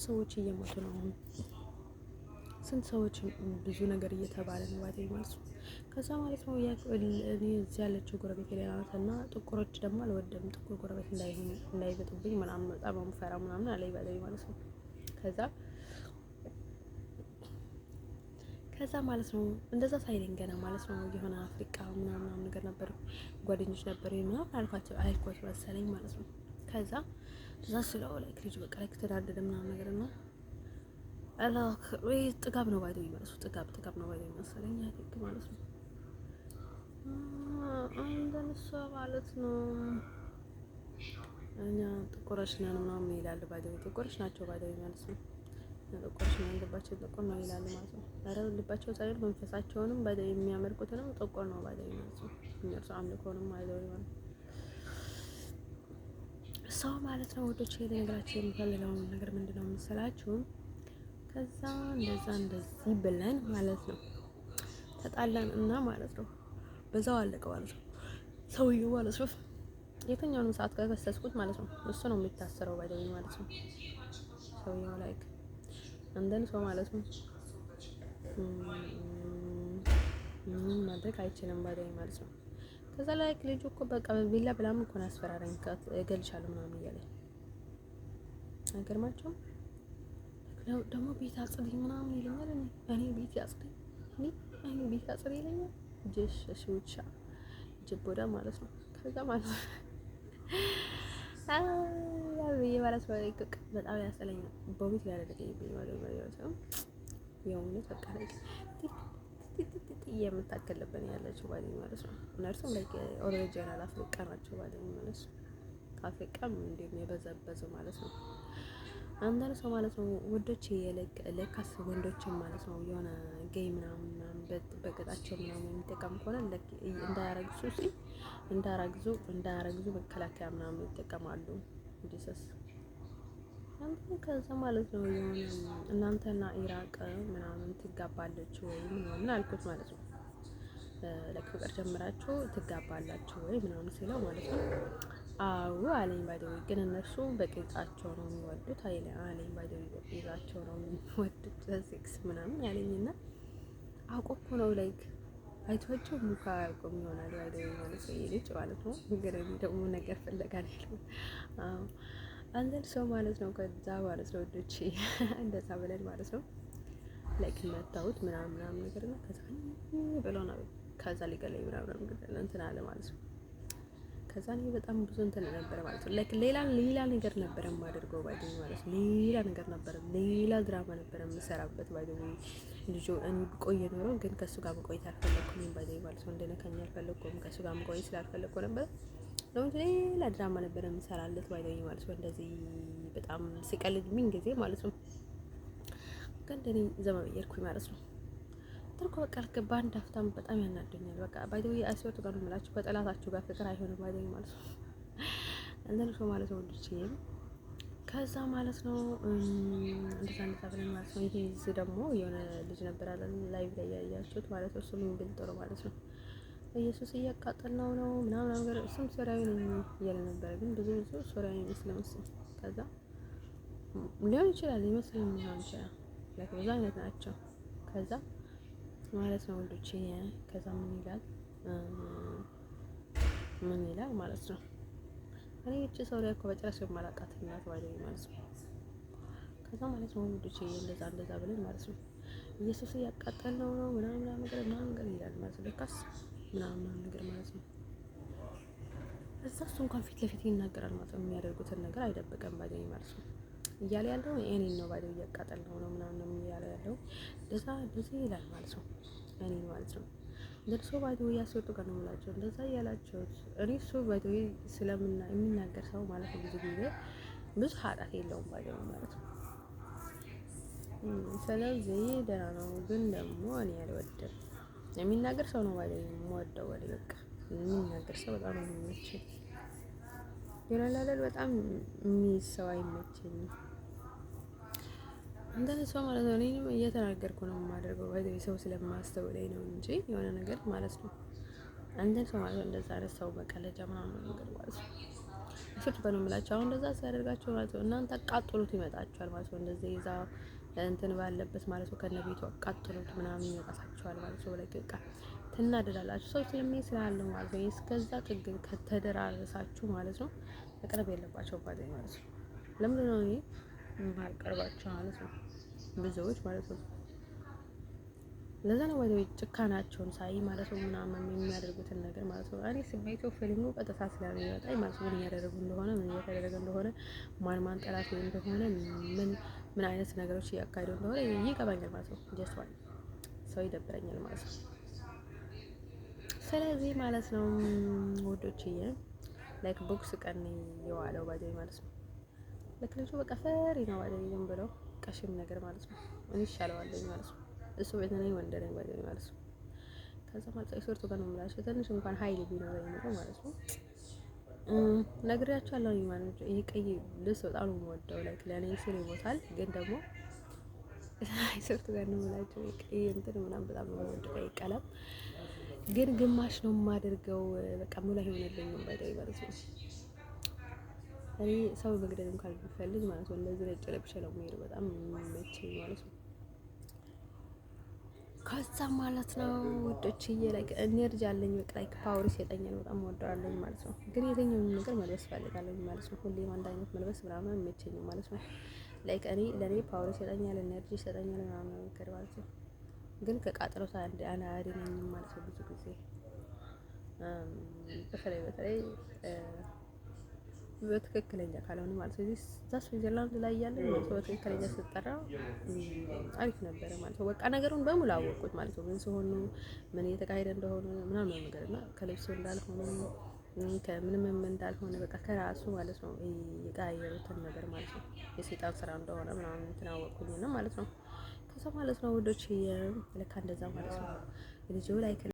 ሰዎች እየሞቱ ነው። ስንት ሰዎች ብዙ ነገር እየተባለ ነው ባደይ ማለት ነው። ከዛ ማለት ነው እኔ እዚህ ያለችው ጎረቤት ሌላ ናት እና ጥቁሮች ደግሞ አልወደም ጥቁር ጎረቤት እንዳይበጡብኝ ምናምን በጣም ነው የምፈራው ምናምን አለኝ ባደይ ማለት ነው። ከዛ ማለት ነው እንደዛ ሳይለኝ ገና ማለት ነው የሆነ አፍሪቃ ምናምን ነገር ነበር ጓደኞች ነበር ምናምን አልኳቸው መሰለኝ ማለት ነው። ከዛ እዛ ስለው ላይክ ልጅ በቃ ላይክ ተዳደደ ምናምን ነገር እና ወይ ጥጋብ ነው ባይደው ይመለሱ ጥጋብ ነው ባይደው መሰለኝ አይደግ ማለት ነው። እንደነሱ ማለት ነው እኛ ጥቁሮች ነን ምናምን ይላል ባይደው ጥቁሮች ናቸው ባይደው ማለት ነው። ጥቁሮች ነን ልባቸው ጥቁር ነው ይላል ማለት ነው። ኧረ ልባቸው ሳይሆን መንፈሳቸውንም ባይደው የሚያመልኩትንም ጥቁር ነው ባይደው ማለት ነው። እነሱ አምልኮንም ባይደው ማለት ነው ሰው ማለት ነው። ወዶች የነገራችን የሚፈልገው ነገር ምንድነው መሰላችሁ? ከዛ እንደዚህ ብለን ማለት ነው ተጣላን እና ማለት ነው በዛው አለቀ ማለት ነው። ሰውዬው ማለት ነው የትኛውንም ሰዓት ከከሰስኩት ማለት ነው እሱ ነው የሚታሰረው ባይደው ማለት ነው። ሰውዬው ላይክ አንደን ሰው ማለት ነው ምንም ማድረግ አይችልም ባይደው ማለት ነው። ከዛ ላይክ ልጁ እኮ በቃ በቢላ ብላም እኮ ነው ያስፈራራኝ እገልሻለሁ ምናምን እያለኝ አይገርማቸውም። ደግሞ ቤት አጽድኝ ምናምን ይለኛል። እኔ ቤት ያጽድኝ እኔ ቤት አጽድ ይለኛል። ጀሽ ውቻ ጅቦዳ ማለት ነው። ከዛ ማለት ነው ብዬ ማለት ነው በጣም ያስጠላኛል። በቤት ያደረገኝ ማለት ነው የእውነት በቃ የምታከልብን ያለችው ባለኝ ማለት ነው። እነርሱም ላይ ኦሪጂናል አፍሪቃ ናቸው ባለኝ ማለት ነው። ከአፍሪቃም እንዲሁም የበዘበዙ ማለት ነው። አንዳንድ ሰው ማለት ነው ወንዶች ለካስ ወንዶችም ማለት ነው የሆነ ጌይ ምናምን በቅጣቸው ምናምን የሚጠቀም ከሆነ እንዳያረግዙ መከላከያ ምናምን ይጠቀማሉ። ዲሰስ ከዛ ማለት ነው የሆነ እናንተና ኢራቅ ምናምን ትጋባለች ወይ ምናምን አልኩት ማለት ነው። ለፍቅር ጀምራችሁ ትጋባላችሁ ወይ ምናምን ሲለው ማለት ነው አዎ አለኝ። ባይደው ግን እነሱ በቂጣቸው ነው የሚወዱት አለኝ። ባይደው በቂጣቸው ነው የሚወዱት ሴክስ ምናምን ያለኝና አውቆ እኮ ነው ላይክ አይቷቸው ሙካ ያውቁም ይሆናል ባይደው ማለት ነው ይልጭ ማለት ነው። ግን ደግሞ ነገር ፍለጋ ነው ያለው። አዎ አንዳንድ ሰው ማለት ነው ከዛ ማለት ነው ወዶች እንደዛ ብለን ማለት ነው ላይክ መታወት ምናምን ነገር ነው። ከዛ ሊገለኝ ምናምን እንትን አለ ማለት ነው። ከዛ እኔ በጣም ብዙ እንትን ነበር ማለት ነው። ላይክ ሌላ ነገር ነበር የማደርገው ባይደኝ ማለት ነው። ሌላ ነገር ነበር ሌላ ድራማ ነበር የምሰራበት ባይደኝ ልጁ እኔ ብቆይ ኖሮ ግን ከሱ ጋር መቆየት አልፈለኩም ባይደኝ ማለት ነው። እንደነካኝ አልፈለኩም ከሱ ጋር መቆየት ስላልፈለኩ ነበር ነው እንጂ ሌላ ድራማ ነበር የምሰራለት ባይደኝ ማለት ነው። እንደዚህ በጣም ሲቀልድብኝ ጊዜ ማለት ነው። ግን እኔ ዘመን እየሄድኩኝ ማለት ነው ትርኮ በቃ በአንድ አፍታም በጣም ያናደኛል። በቃ ባይደው አይሶት ጋር ነው የምላችሁ ከጠላታችሁ ጋር ፍቅር አይሆንም ባይደኝ ማለት ነው። እንደዚህ ሰው ማለት ነው ወንዶች ከዛ ማለት ነው እንደዛ ብለን ማለት ነው። ይሄ እዚህ ደግሞ የሆነ ልጅ ነበር አለ ላይቭ ላይ ያያችሁት ማለት ነው። እሱም ጥሩ ማለት ነው ኢየሱስ እያቃጠልነው ነው ምናምን ነገር እሱም ሶሪያዊ ነኝ እያለ ነበር። ግን ብዙ ሶሪያዊ ይመስላል መሰለኝ። ከዛ ሊሆን ይችላል ይመስለኝ ሊሆን ይችላል ላይክ ብዙ አይነት ናቸው። ከዛ ማለት ነው ወንዶች ከዛ ምን ይላል ማለት ነው እኔ እቺ ሶሪያ እኮ በጭራሽ የማላውቃት እናት ባይደኝ ማለት ነው። ከዛ ማለት ነው ወንዶች እንደዛ ብለን ማለት ነው ኢየሱስ እያቃጠልነው ነው ምናምን ነገር ይላል ማለት ነው። ለካስ ምናምን ነገር ማለት ነው። እዛ እሱ እንኳን ፊት ለፊት ይናገራል ማለት ነው። የሚያደርጉትን ነገር አይደብቅም ባይደኝ ማለት ነው። እያለ ያለው እኔን ነው ባይደው እያቃጠልነው ነው ምናምን እያለ ያለው እንደዚህ ይላል ማለት ነው። እኔን ማለት ነው ደርሶ ባይደው ያስወጡ ጋር ነው የምላቸው እንደዛ እያላችሁት እኔ እሱ ባይደው የሚናገር ሰው ማለት ነው ብዙ ጊዜ ብዙ ኃጢአት የለውም ባይደው ማለት ነው። ስለዚህ ደህና ነው። ግን ደግሞ እኔ አልወድም የሚናገር ሰው ነው ባይደው የምወደው ወደ በቃ የሚናገር ሰው በጣም ነው የሚመቸኝ። ይላል በጣም የሚይዝ ሰው አይመቸኝም። እንደዚህ ሰው ማለት ነው እኔንም እየተናገርኩ ነው የማደርገው ባይዘው ሰው ስለማስተውለኝ ነው እንጂ የሆነ ነገር ማለት ነው። አንደን ሰው ማለት ነው እንደዛ አይነት ሰው መቀለጃ ምናምን ነገር ማለት ነው። እሺ በሉ የምላችሁ አሁን እንደዛ ሲያደርጋችሁ ማለት ነው እናንተ አቃጥሉት ይመጣችኋል ማለት ነው። እንደዚህ ይዛ እንትን ባለበት ማለት ነው ከነ ቤቱ አቃጥሎት ምናምን ይመጣላችኋል ማለት ነው። ላይ በቃ ትናደዳላችሁ። ሰው ስለሚይ ስላለው ማለት ነው። እስከዛ ጥግ ከተደራረሳችሁ ማለት ነው መቅረብ የለባቸው ማለት ነው። ለምንድን ነው ይሄ ማልቀርባቸው ማለት ነው? ብዙዎች ማለት ነው። ለዛ ነው ወደ ጭካናቸውን ሳይ ማለት ነው ምናምን የሚያደርጉትን ነገር ማለት ነው። እኔ ስሜቱ ፊልሙ ቀጥታ ስለሚወጣኝ ማለት ነው ምን እያደረጉ እንደሆነ ምን እየተደረገ እንደሆነ ማን ጠላት እንደሆነ ምን አይነት ነገሮች እያካሄዱ እንደሆነ ይገባኛል ማለት ነው። ጀስት ዋን ሰው ይደብረኛል ማለት ነው። ስለዚህ ማለት ነው ወዶችዬ ላይክ ቦክስ ቀን የዋለው ባጃጅ ማለት ነው። ለክልጁ በቃ ፈሪ ነው ባጃጅ ዝም ብለው ቀሽም ነገር ማለት ነው። እኔ ይሻለዋለኝ ማለት ነው። እሱ ቤት ነኝ ወንድ ነኝ ባጃጅ ማለት ነው። ከዛ ማለት ነው ሶርቱ ጋር ነው የምላቸው ትንሽ እንኳን ኃይል ቢኖረኝ ነው ማለት ነው። ነግሬያቸዋለሁ ማለት ነው። ይሄ ቀይ ልብስ በጣም ነው የምወደው ላይክ ለኔ ሲል ይሞታል ግን ደግሞ ሶርቱ ጋር ነው የምላቸው ቀይ እንትን ምናምን በጣም ነው የምወደው ቀይ ቀለም ግን ግማሽ ነው የማደርገው በቃ ሙሉ አይሆንልኝም ባጃጅ ማለት ነው። እኔ ሰው መግደል እንኳን ቢፈልግ ማለት ነው እንደዚህ ነጭ ለብሼ ነው የምሄደው በጣም የሚመቸኝ ማለት ነው። ከዛ ማለት ነው ውዶችዬ ላይክ ኤነርጂ አለኝ በቃ ላይክ ፓወር ይሰጠኛል በጣም እወደዋለሁ ማለት ነው። ግን የትኛውንም ነገር መልበስ እፈልጋለሁ ማለት ነው። ሁሌም አንድ አይነት መልበስ ምናምን አይመቸኝም ማለት ነው። ላይክ ለኔ ፓወር ይሰጠኛል ኤነርጂ ይሰጠኛል ምናምን ነገር ማለት ነው። ግን ከቃጠሎት አያድነኝም ማለት ነው። ብዙ ጊዜ በተለይ በትክክለኛ ካልሆነ ማለት ነው። እዛ ስዊዘርላንድ ላይ ያለን ማለት ነው በትክክለኛ ስትጠራ አሪፍ ነበረ ማለት ነው። በቃ ነገሩን በሙሉ አወቅኩት ማለት ነው። ምን ሲሆን ነው ምን እየተካሄደ እንደሆነ ምናምን ነገር እና ከልብሱ እንዳልሆነ ከምንም እንዳልሆነ በቃ ከራሱ ማለት ነው የቀያየሩትን ነገር ማለት ነው የሰይጣን ስራ እንደሆነ ምናምን እንትን አወቅኩኝና ማለት ነው። ከዛ ማለት ነው ውዶች ለካ እንደዛ ማለት ነው ልጅው ላይ